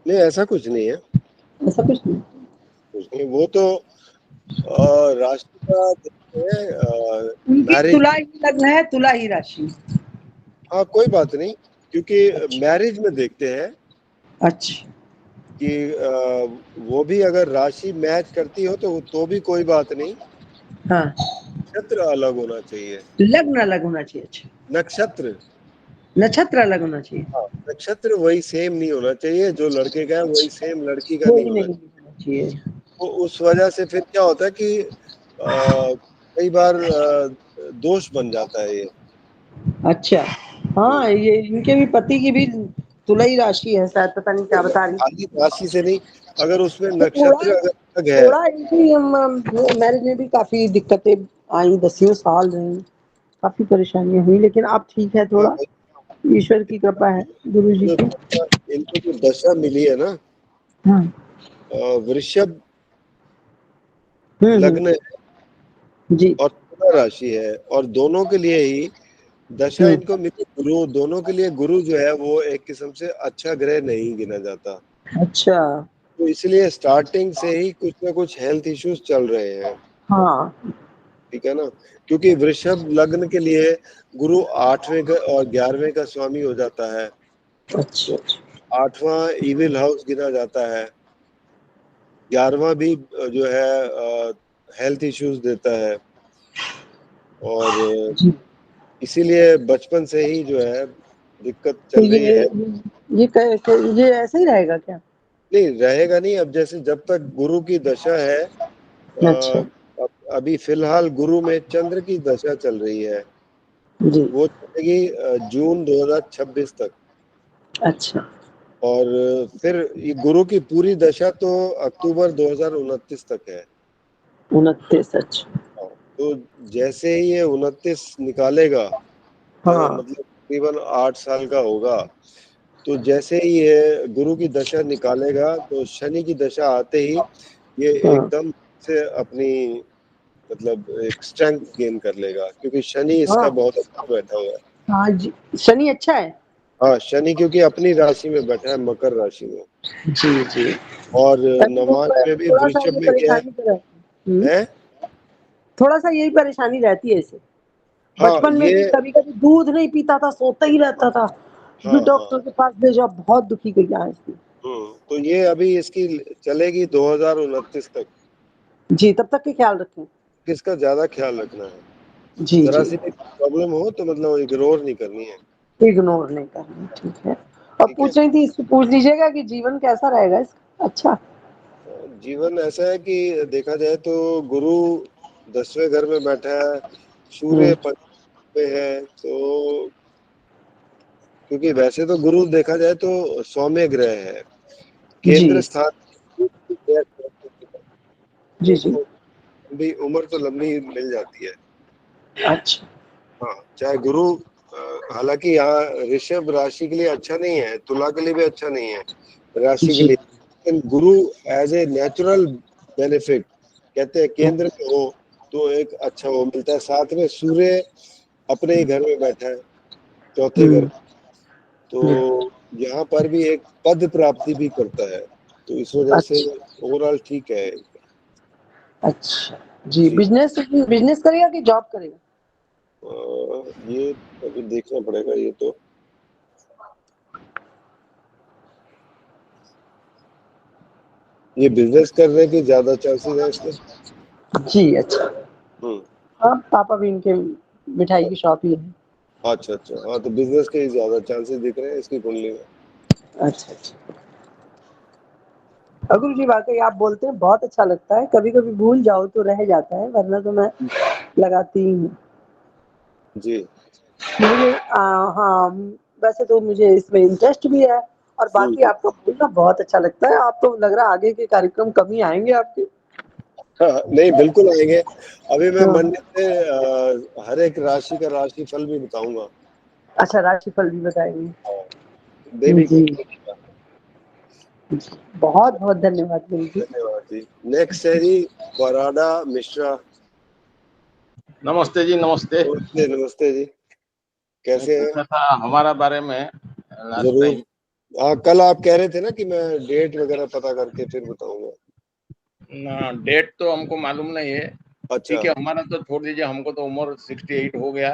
नहीं ऐसा कुछ नहीं है, ऐसा कुछ नहीं। कुछ नहीं वो तो राशि का देखते हैं उनकी मैरिज। तुला ही लग्न है, तुला ही राशि। हाँ कोई बात नहीं, क्योंकि अच्छा मैरिज में देखते हैं अच्छा। कि वो भी अगर राशि मैच करती हो तो भी कोई बात नहीं, हाँ नक्षत्र अलग होना चाहिए। लग्न अलग होना चाहिए। अच्छा नक्षत्र नक्षत्र अलग होना चाहिए। हाँ नक्षत्र वही सेम नहीं होना चाहिए, जो लड़के का है वही सेम लड़की का नहीं कोई होना नहीं चाहिए। होना चाहिए। तो उस वजह से फिर क्या होता है कि कई बार दोष बन जाता है ये। अच्छा। हाँ ये इनके भी पति की भी तुला ही राशि है शायद, पता नहीं क्या बता रही। खाली राशि से नहीं, अगर उसमें तो नक्षत्र अगर अलग है। थोड़ा इनकी मैरिज में भी काफी दिक्कतें आई, 10 साल रही, काफी परेशानियां हुई, लेकिन अब ठीक है थोड़ा, ईश्वर की कृपा है, गुरु जी की। इनको जो दशा मिली है ना, हाँ वृषभ लग्न है जी। और तुला मकर राशि है और दोनों के लिए ही दशा इनको मिली गुरु, दोनों के लिए गुरु जो है वो एक किस्म से अच्छा ग्रह नहीं गिना जाता। अच्छा। तो इसलिए स्टार्टिंग से ही कुछ ना कुछ हेल्थ इश्यूज चल रहे हैं, हाँ। ठीक है ना, क्योंकि वृषभ लग्न के लिए गुरु 8वें का और 11वें का स्वामी हो जाता है। अच्छा। 8वां इविल हाउस गिना जाता है, 11वां भी जो है हेल्थ इश्यूज देता है। और जी। इसीलिए बचपन से ही जो है दिक्कत तो चल रही है। ये ऐसे ही रहेगा क्या? नहीं रहेगा नहीं, अब जैसे जब तक गुरु की दशा है, अच्छा। अभी फिलहाल गुरु में चंद्र की दशा चल रही है, जी। वो चलेगी जून 2026 तक। अच्छा। और फिर ये गुरु की पूरी दशा तो अक्टूबर 2029 तक है। 29। अच्छा। तो जैसे ही ये 29 निकालेगा, हाँ। मतलब तकरीबन 8 साल का होगा, तो जैसे ही ये गुरु की दशा निकालेगा तो शनि की दशा आते ही ये हाँ। एकदम से अपनी मतलब एक स्ट्रेंथ गेन कर लेगा, क्योंकि शनि इसका हाँ। बहुत अच्छा बैठा हुआ है। हाँ जी, शनि अच्छा है। हाँ, शनि क्योंकि अपनी राशि में बैठा है, मकर राशि में, जी जी। और तभी तो नवांश में भी थोड़ा सा वृषभ ये में गया परेशानी तो रहती है। थोड़ा सा यही परेशानी रहती है इसे। हाँ बचपन में ये भी कभी कभी दूध नहीं पीता था, सोता ही रहता था, हाँ फिर हाँ डॉक्टर के पास भेजा, बहुत दुखी गई आज की। तो ये अभी इसकी चलेगी 2029 तक। जी, तब तक के ख्याल रखें। किसका ज्यादा ख्याल रखना है, जी जरा जी। सी भी प्रॉब्लम हो तो मतलब इग्नोर नहीं करनी है, इग्नोर नहीं करना, ठीक है। और ठीक है। पूछ रही थी, इससे पूछ लीजिएगा कि जीवन कैसा रहेगा इसका। अच्छा। जीवन ऐसा है कि देखा जाए तो गुरु 10वें घर में बैठा है, सूर्य पंचम में है, तो क्योंकि वैसे तो गुरु देखा जाए तो सौम्य ग्रह है, केंद्र जी स्थान, जी जी। तो लंबी उम्र तो लंबी मिल जाती है। अच्छा। हाँ, चाहे गुरु हालांकि यहाँ ऋषभ राशि के लिए अच्छा नहीं है, तुला के लिए भी अच्छा नहीं है राशि के जी लिए, लेकिन गुरु एज ए नेचुरल बेनिफिट कहते हैं केंद्र में हो तो एक अच्छा वो मिलता है। साथ में सूर्य अपने ही घर में बैठा है, चौथे घर, तो यहाँ पर भी एक पद प्राप्ति भी करता है, तो इस वजह से अच्छा। ओवरऑल ठीक है। अच्छा जी। जी बिजनेस बिजनेस करेगा कि जॉब करेगा? ये अभी देखना पड़ेगा, ये तो ये बिजनेस करने के ज्यादा चांसेस है इसमें। जी। अच्छा। हम्म। हाँ, पापा भी इनके मिठाई की शॉप ही है। अच्छा अच्छा, हाँ तो बिजनेस के ही ज्यादा चांसेस दिख रहे हैं इसकी कुंडली में। अच्छा अच्छा। गुरु जी, वाकई आप बोलते हैं बहुत अच्छा लगता है। कभी कभी भूल जाओ तो रह जाता है, वरना तो मैं लगाती ही हूँ। जी मुझे हाँ, वैसे तो मुझे इसमें इंटरेस्ट भी है, और बाकी हम्म। आपका बोलना बहुत अच्छा लगता है। आप तो लग रहा है आगे के कार्यक्रम कम ही आएंगे आपके। हाँ, नहीं बिल्कुल आएंगे। अभी मैं हाँ। मंडे से हर एक राशि का राशि फल भी बताऊंगा। अच्छा, राशिफल भी बताएंगे। दैनिक जी का। जी। बहुत बहुत धन्यवाद गुरु जी। धन्यवाद जी। नेक्स्ट है जी वराडा मिश्रा। नमस्ते जी, नमस्ते। नमस्ते नमस्ते जी, मैं कैसे हैं? पूछा था हमारा बारे में लास्ट जरूर। टाइम। हाँ, कल आप कह रहे थे ना कि मैं डेट वगैरह पता करके फिर बताऊंगा। ना, डेट तो हमको मालूम नहीं है। अच्छा, ठीक है, हमारा तो छोड़ दीजिए, हमको तो उम्र 68 हो गया।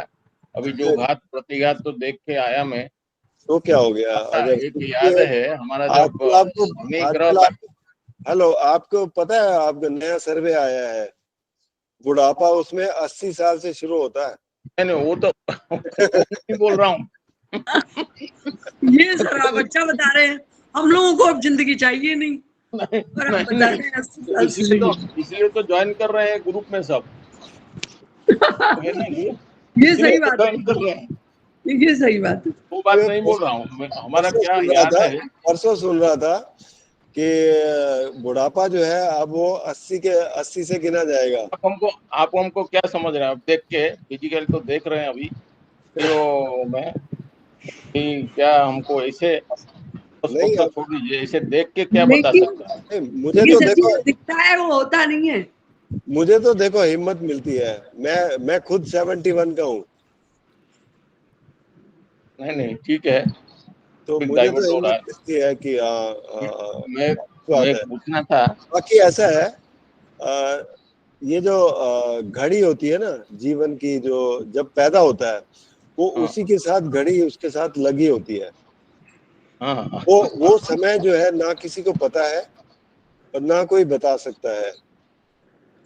अभी जो घात प्रतिघात तो देख के आया मैं। तो क्या हो गया अगर एक याद है हमारा जब आजकल आपको शनि ग्रह आजकल आप हेलो, आपको पता है आपका नया सर्वे आया है, बुढ़ापा उसमें 80 साल से शुरू होता है। नहीं, वो तो नहीं बोल रहा हूँ। ये सर आप अच्छा बता रहे हैं, हम लोगों को अब जिंदगी चाहिए नहीं, नहीं और आप बता नहीं, रहे हैं 80 साल से इसलिए तो ज्वाइन कर रहे हैं ग्रुप में सब। है ना जी? ये इसलिए सही तो बात ज्वाइन है, कर रहे हैं। ये सही बात है। वो बात नहीं बोल रहा हूँ, हमारा परसों क्या सुन रहा याद था है। परसों सुन रहा था कि बुढ़ापा जो है अब वो 80 से गिना जाएगा। आप हमको क्या समझ रहे हैं? आप देख के फिजिकल तो देख रहे हैं अभी, तो मैं कि क्या हमको ऐसे नहीं तो अब छोड़ दीजिए, ऐसे देख के क्या बता लेकिन सकता है? मुझे ये तो सच्ची देखो, जो दिखता है वो होता नहीं है। मुझे तो देखो हिम्मत मिलती है, मैं खुद 71 का हूँ, नहीं नहीं ठीक है, तो फिर मुझे तो डाइवर्ट हो रहा हिम्मत है। मिलती है कि मैं बात मैं है। पूछना था। बाकी ऐसा है, आ, ये जो घड़ी होती है ना जीवन की, जो जब पैदा होता है वो हाँ उसी के साथ घड़ी उसके साथ लगी होती है। हाँ हाँ। वो समय जो है ना किसी को पता है और ना कोई बता सकता है।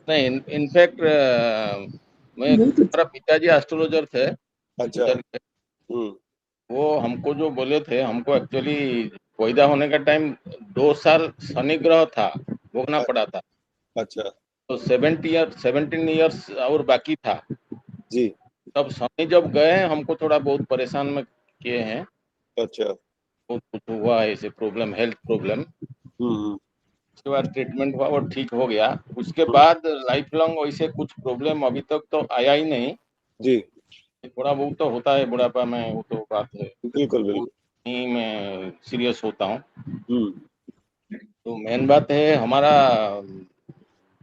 नहीं, इनफैक्ट मेरा पिताजी एस्ट्रोलॉजर थे, अच्छा। गुजर गए। हम्म। वो हमको जो बोले थे, हमको एक्चुअली पैदा होने का टाइम 2 साल शनि ग्रह था, भोगना पड़ा था। अच्छा। तो 17 ईयर्स और बाकी था। जी। तब शनि जब गए, हमको थोड़ा बहुत परेशान में किए हैं। अच्छा। बहुत कुछ हुआ है, ऐसे प्रॉब्लम, हेल्थ प्रॉब्लम। हम्म। उसके बाद ट्रीटमेंट हुआ और ठीक हो गया। उसके बाद लाइफ लॉन्ग वैसे कुछ प्रॉब्लम अभी तक तो आया ही नहीं। जी। थोड़ा बहुत तो होता है बुढ़ापा में, वो तो बात है। बिल्कुल वो बिल्कुल। नहीं, मैं सीरियस होता हूँ। हम्म। तो मेन बात है हमारा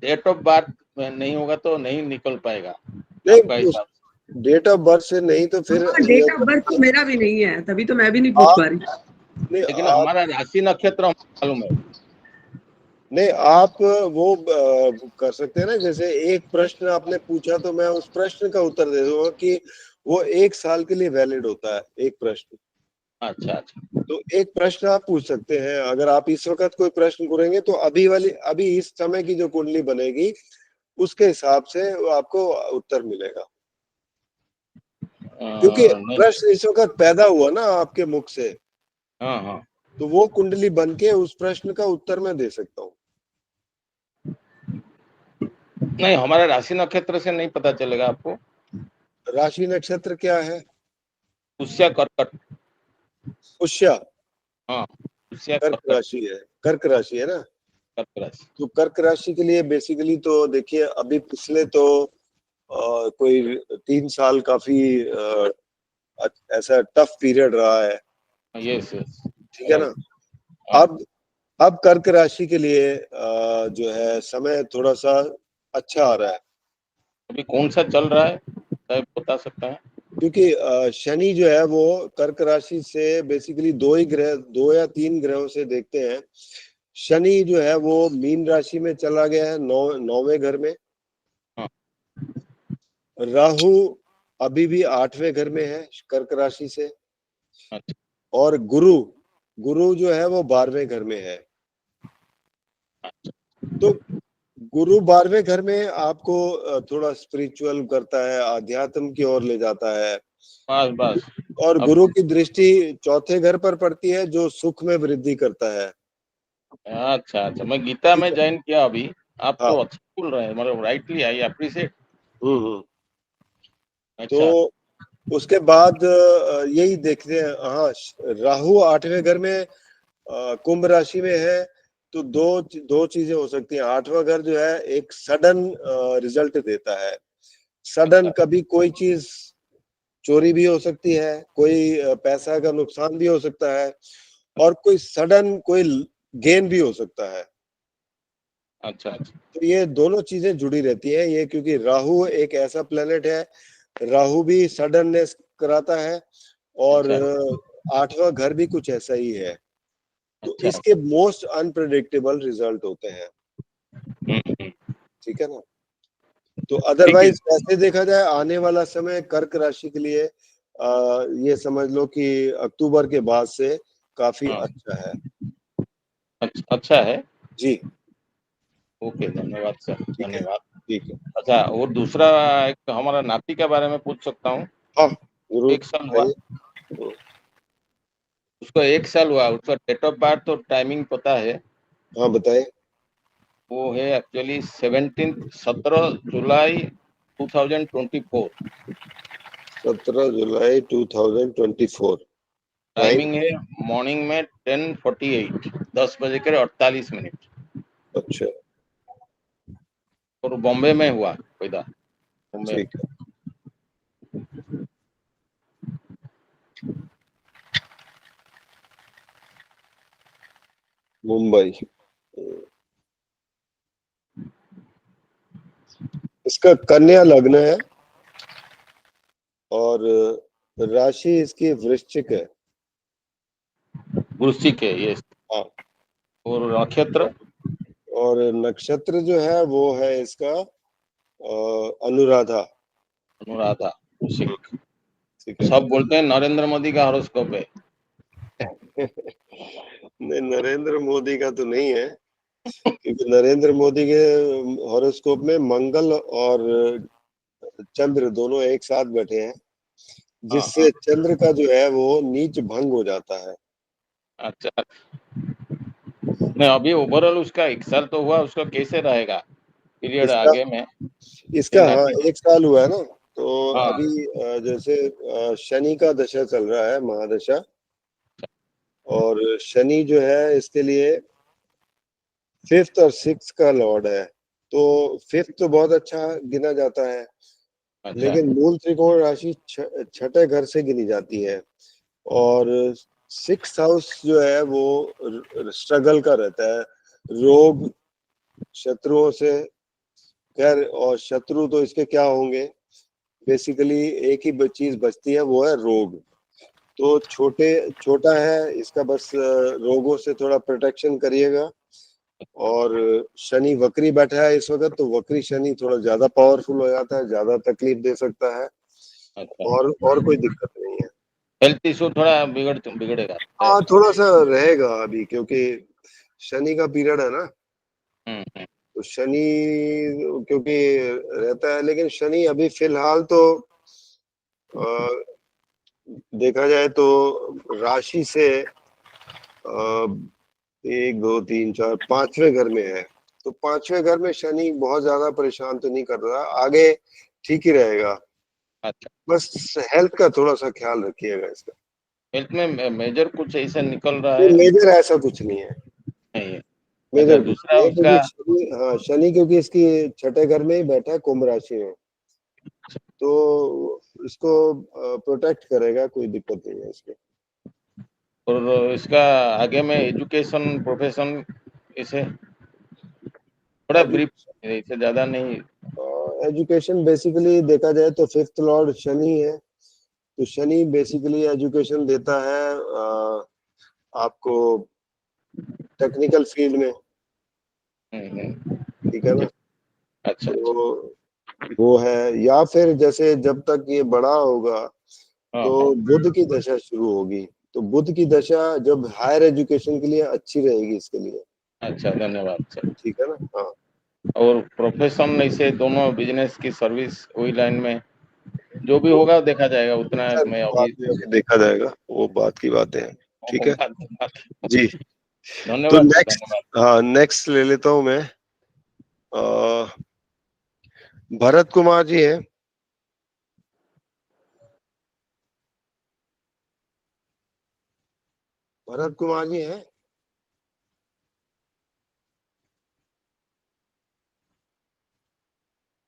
डेट ऑफ बर्थ नहीं होगा तो नहीं निकल पाएगा आपका नहीं, उस हिसाब से। डेट ऑफ बर्थ से नहीं तो फिर हाँ, ये डेट ऑफ बर्थ तो मेरा भी नहीं है, तभी तो मैं भी नहीं पूछ आप पा रही। नहीं लेकिन आप हमारा राशि नक्षत्र हमको मालूम है। नहीं आप वो कर सकते हैं ना, जैसे एक प्रश्न आपने पूछा तो मैं उस प्रश्न का उत्तर दे दूंगा कि वो 1 साल के लिए वैलिड होता है एक प्रश्न। अच्छा अच्छा। तो एक प्रश्न आप पूछ सकते हैं, अगर आप इस वक्त कोई प्रश्न करेंगे तो अभी इस समय की जो कुंडली बनेगी उसके हिसाब से वो आपको उत्तर मिलेगा, क्योंकि नहीं। प्रश्न इस वक्त पैदा हुआ ना आपके मुख से, हाँ हाँ। तो वो कुंडली बन के उस प्रश्न का उत्तर मैं दे सकता हूँ। नहीं, हमारा राशि नक्षत्र से नहीं पता चलेगा आपको। राशि नक्षत्र क्या है? पुष्य कर्कट। पुष्य। हाँ, पुष्य कर्क कर्कट। राशि है, कर्क राशि है ना। कर्क राशि। तो कर्क राशि के लिए बेसिकली तो देखिए, अभी पिछले तो कोई 3 साल काफी ऐसा टफ पीरियड रहा है, यस यस। ठीक है ना। हाँ। अब कर्क राशि के लिए जो है समय थोड़ा सा अच्छा आ रहा है, अभी कौन सा चल रहा है, शायद बता सकता है? क्योंकि शनि जो है वो कर्क राशि से बेसिकली दो ही ग्रह, 2 या 3 ग्रहों से देखते हैं। शनि जो है वो मीन राशि में चला गया है, 9वें घर में। हाँ। राहु अभी भी 8वें घर में है कर्क राशि से। अच्छा और गुरु गुरु जो है वो 12वें घर में है। तो गुरु 12वें घर में आपको थोड़ा स्पिरिचुअल करता है, आध्यात्म की ओर ले जाता है। बस बस। और अब गुरु की दृष्टि चौथे घर पर पड़ती है जो सुख में वृद्धि करता है। अच्छा अच्छा, मैं गीता ठीक में है। ज्वाइन किया अभी। आप हाँ। तो अच्छा बोल रहे हैं, मतलब राइटली, आई अप्रिशिएट। हम्म। अच्छा। तो उसके बाद यही देखते हैं। हाँ, राहु 8वें घर में कुंभ राशि में है, तो दो चीजें हो सकती हैं। 8वां घर जो है एक सडन रिजल्ट देता है। सडन अच्छा कभी कोई चीज चोरी भी हो सकती है, कोई पैसा का नुकसान भी हो सकता है, और कोई सडन कोई गेन भी हो सकता है। अच्छा। अच्छा तो ये दोनों चीजें जुड़ी रहती हैं, ये क्योंकि राहु एक ऐसा प्लेनेट है, राहु भी सडननेस कराता है, और अच्छा 8वां घर भी कुछ ऐसा ही है। तो अच्छा। इसके मोस्ट अनप्रेडिक्टेबल रिजल्ट होते हैं, हम्म। ठीक है ना। तो ठीक है। अदरवाइज वैसे देखा जाए आने वाला समय कर्क राशि के लिए ये समझ लो कि अक्टूबर के बाद से काफी हाँ। अच्छा है। अच्छा है। जी। ओके, धन्यवाद सर, ठीक है। धन्यवाद। ठीक है। अच्छा, और दूसरा, एक हमारा नाती के बारे में पूछ सकता हूँ? हाँ, जरूर 1 साल हुआ, बताइए। हम्म। उसको 1 साल हुआ, उसका डेट ऑफ बर्थ और टाइमिंग पता है? हाँ, बताइए। वो है एक्चुअली 17 जुलाई 2024। 17 जुलाई 2024। टाइम? टाइमिंग है मॉर्निंग में 10:48, 10:48। अच्छा। और बॉम्बे में हुआ पैदा, बॉम्बे। ठीक है। मुंबई। इसका कन्या लग्न है और राशि इसकी वृश्चिक है। वृश्चिक है ये। हाँ। और नक्षत्र? और नक्षत्र जो है वो है इसका अनुराधा। अनुराधा, वृश्चिक। ठीक है। सब बोलते हैं नरेंद्र मोदी का हॉरोस्कोप है। नहीं, नरेंद्र मोदी का तो नहीं है, क्योंकि नरेंद्र मोदी के हॉरोस्कोप में मंगल और चंद्र दोनों एक साथ बैठे हैं, जिससे चंद्र का जो है वो नीच भंग हो जाता है। अच्छा, नहीं अभी ओवरऑल उसका 1 साल तो हुआ, उसका कैसे रहेगा पीरियड इसका आगे में? इसका हाँ 90। 1 साल हुआ है ना, तो हाँ। अभी जैसे शनि का दशा चल रहा है, महादशा, और शनि जो है इसके लिए 5th और 6th का लॉर्ड है, तो 5th तो बहुत अच्छा गिना जाता है। अच्छा। लेकिन मूल त्रिकोण राशि छठे घर से गिनी जाती है, और 6th हाउस जो है वो स्ट्रगल का रहता है, रोग, शत्रुओं से। खैर, और शत्रु तो इसके क्या होंगे, बेसिकली एक ही चीज बचती है, वो है रोग। तो छोटा है इसका, बस रोगों से थोड़ा प्रोटेक्शन करिएगा। और शनि वक्री बैठा है इस वक्त, तो वक्री शनि थोड़ा ज्यादा पावरफुल हो जाता है, ज्यादा तकलीफ दे सकता है। अच्छा। और कोई दिक्कत नहीं है। हेल्थ इशू थोड़ा बिगड़ेगा। हाँ, थोड़ा सा रहेगा अभी, क्योंकि शनि का पीरियड है ना, तो शनि क्योंकि रहता है, लेकिन शनि अभी फिलहाल तो देखा जाए तो राशि से 1 2 3 4 5वें घर में है, तो 5वें घर में शनि बहुत ज्यादा परेशान तो नहीं कर रहा, आगे ठीक ही रहेगा। अच्छा, बस हेल्थ का थोड़ा सा ख्याल रखिएगा इसका। हेल्थ में मेजर कुछ ऐसा निकल रहा ये है? मेजर ऐसा कुछ नहीं है, नहीं है। मेजर अच्छा, कुछ दूसरा नहीं है, उसका? क्योंकि शनि, हाँ, शनि क्योंकि इसकी छठे घर में ही बैठा है, कुंभ राशि में, तो इसको प्रोटेक्ट करेगा, कोई दिक्कत नहीं है इसके। और इसका आगे में एजुकेशन, प्रोफेशन, इसे थोड़ा ब्रीफ, इससे ज्यादा नहीं। एजुकेशन बेसिकली देखा जाए तो 5th लॉर्ड शनि है, तो शनि बेसिकली एजुकेशन देता है आपको टेक्निकल फील्ड में, ठीक है ना। अच्छा। तो वो है, या फिर जैसे जब तक ये बड़ा होगा तो बुध की दशा शुरू होगी, तो बुध की दशा जब हायर एजुकेशन के लिए अच्छी रहेगी इसके लिए। अच्छा, धन्यवाद सर। ठीक है ना। हाँ, और प्रोफेशन ऐसे दोनों, बिजनेस की, सर्विस, वही लाइन में जो भी होगा देखा जाएगा, उतना मैं बाद अभी। में अभी देखा जाएगा, वो बात की बातें हैं। ठीक है जी। तो धन्यवाद सर, नेक्स्ट, धन्यवाद। हाँ, नेक्स्ट ले लेता हूँ मैं। भरत कुमार जी हैं। भरत कुमार जी हैं?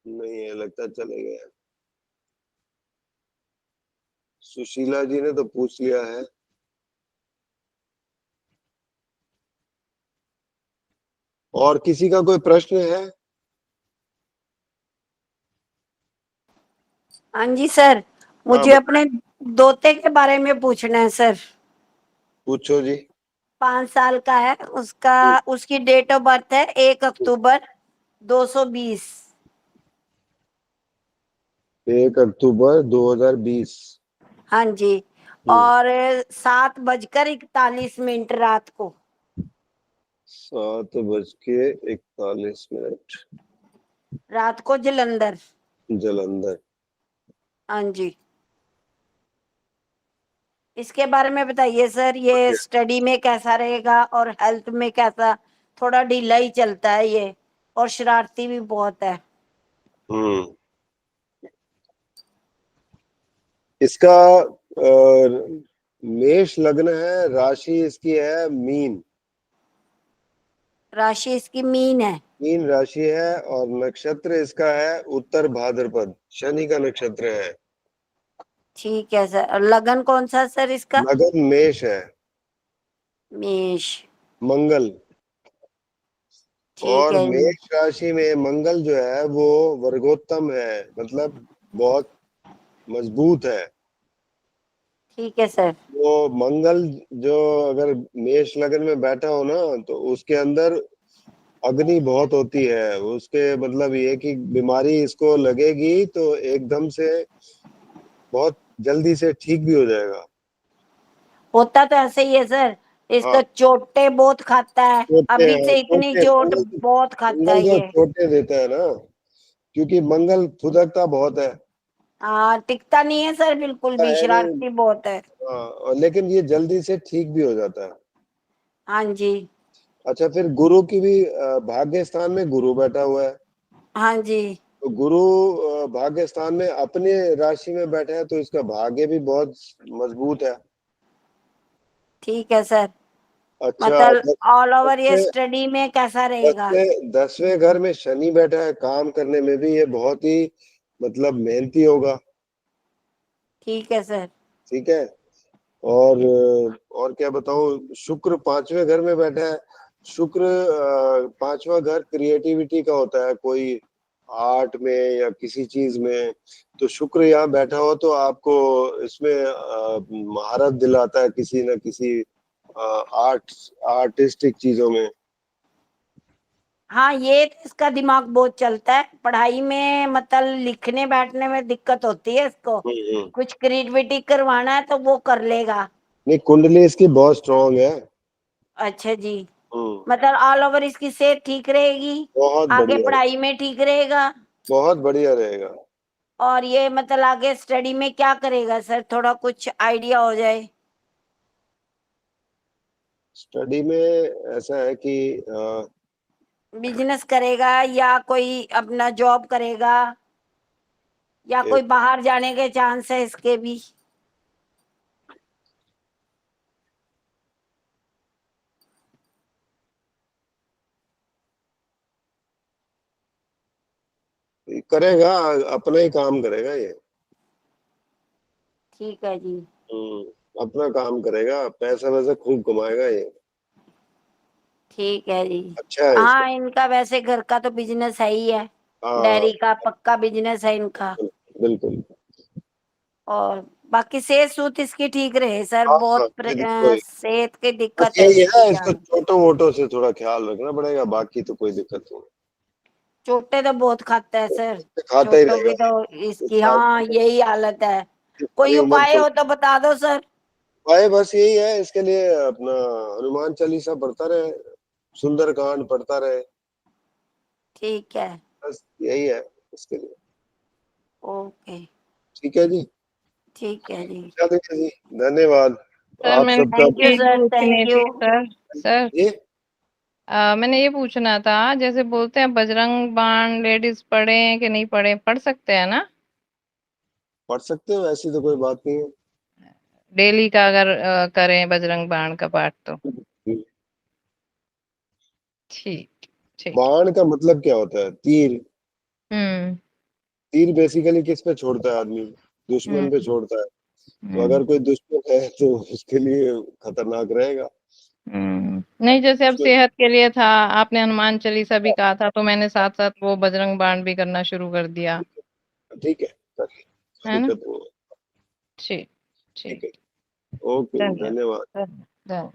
नहीं है, लगता है चले गए। सुशीला जी ने तो पूछ लिया है। और किसी का कोई प्रश्न है? हाँ जी सर, मुझे अपने दोते के बारे में पूछना है सर। पूछो जी। 5 साल का है उसका, उसकी डेट ऑफ बर्थ है 1 अक्टूबर 220। 1 अक्टूबर 2020। हाँ जी। और 7:41 रात को। 7:41 रात को जलंधर। जलंधर। हाँ जी। इसके बारे में बताइए सर, ये स्टडी में कैसा रहेगा और हेल्थ में कैसा? थोड़ा ढीला ही चलता है ये, और शरारती भी बहुत है। इसका मेष लग्न है, राशि इसकी है मीन। राशि इसकी मीन है। मीन राशि है, और नक्षत्र इसका है उत्तर भाद्रपद, शनि का नक्षत्र है। ठीक है सर। और लगन कौन सा सर इसका? लगन मेष है। मेष। मंगल। ठीक है जी। मेष राशि में मंगल जो है वो वर्गोत्तम है, मतलब बहुत मजबूत है। ठीक है सर। वो मंगल जो अगर मेष लग्न में बैठा हो ना, तो उसके अंदर अग्नि बहुत होती है। उसके मतलब ये कि बीमारी इसको लगेगी तो एकदम से बहुत जल्दी से ठीक भी हो जाएगा। होता तो ऐसे ही है सर, इसका हाँ, चोटे बहुत खाता है, चोटे अभी हैं, से इतनी चोटे चोट बहुत खाता मंगल है जो ये। चोटे देता है ना, क्योंकि मंगल फुदकता बहुत है। हाँ, टिकता नहीं है सर, बिल्कुल भी है नहीं। शरारती बहुत है। हाँ, लेकिन ये जल्दी से ठीक भी हो जाता है। हाँ जी। अच्छा, फिर गुरु की भी भाग्य स्थान में गुरु बैठा हुआ है। हाँ जी। तो गुरु भाग्य स्थान में अपने राशि में बैठा है, तो इसका भाग्य भी बहुत मजबूत है। ठीक है सर। अच्छा, मतलब ऑल ओवर ये दसवें स्टडी में कैसा रहेगा? 10वें घर में शनि बैठा है, काम करने में भी ये बहुत ही मतलब मेहनती होगा। ठीक है सर। ठीक है। और और क्या बताऊं, शुक्र 5वें घर में बैठा है। शुक्र 5वां घर क्रिएटिविटी का होता है, कोई आर्ट में या किसी चीज में। तो शुक्र यहाँ बैठा हो तो आपको इसमें महारत दिलाता है किसी न किसी आर्टिस्टिक चीजों में। हाँ, ये तो इसका दिमाग बहुत चलता है पढ़ाई में, मतलब लिखने बैठने में दिक्कत होती है इसको। हम्म। कुछ क्रिएटिविटी करवाना है तो वो कर लेगा। नहीं, कुंडली इसकी बहुत स्ट्रांग है। अच्छा जी। हम्म। मतलब ऑल ओवर इसकी सेहत ठीक रहेगी, बहुत आगे बढ़िया, पढ़ाई में ठीक रहेगा। बहुत बढ़िया रहेगा। और ये मतलब आगे स्टडी में क्या करेगा सर, थोड़ा कुछ आइडिया हो जाए। स्टडी में ऐसा है कि बिजनेस करेगा या कोई अपना जॉब करेगा, या कोई एक बाहर जाने के चांस है इसके भी? करेगा, अपना ही काम करेगा ये। ठीक है जी। अपना काम करेगा, पैसा वैसा खूब कमाएगा ये। ठीक है जी। अच्छा है इसका। हाँ, इनका वैसे घर का तो बिजनेस है ही है, हाँ, डेयरी का पक्का बिजनेस है इनका। बिल्कुल। और बाकी सेहत सूत इसकी ठीक रहे सर, हाँ हाँ, बहुत बिल्कुल। सेहत की बस दिक्कत है यही है, इसकी इसको हाँ। छोटो मोटो से थोड़ा ख्याल रखना पड़ेगा, बाकी तो कोई दिक्कत नहीं। चोटे तो बहुत खाता है सर, खाता ही चोटों की रहेगा। तो इसकी ख्याल हाँ रखना। यही हालत है। कोई सारी उम्र उपाय तो हो तो बता दो सर। भाई, बस यही है इसके लिए, अपना हनुमान चालीसा पढ़ता रहे, सुंदरकांड पढ़ता रहे। ठीक है। बस यही है इसके लिए। ओके। ठीक है जी। ठीक है जी। चलिए जी, धन्यवाद सर आप मैंने सबका। थैंक यू चीज सर, पूछनी थैंक थी यू। सर। सर ये मैंने ये पूछना था, जैसे बोलते हैं बजरंग बाण लेडीज पढ़े कि नहीं पढ़े, पढ़ सकते हैं ना? पढ़ सकते हो, ऐसी तो कोई बात नहीं डेली का अगर करें बजरंग बाण का पाठ तो? है। ठीक। ठीक। बाण का मतलब क्या होता है? तीर। हम्म। तीर बेसिकली किस पे छोड़ता है आदमी? दुश्मन पे हम्म। छोड़ता है। तो हम्म। अगर कोई दुश्मन है तो उसके लिए खतरनाक रहेगा। नहीं, जैसे अब दुश्मन। सेहत के लिए था, आपने हनुमान चालीसा भी कहा था, तो मैंने साथ साथ वो बजरंग बाण भी करना शुरू कर दिया। ठीक है, करिए, कोई है ना? दिक्कत नहीं है। ठीक। ठीक ठीक। है। ओके, धन्यवाद। धन्यवाद। धन्यवाद।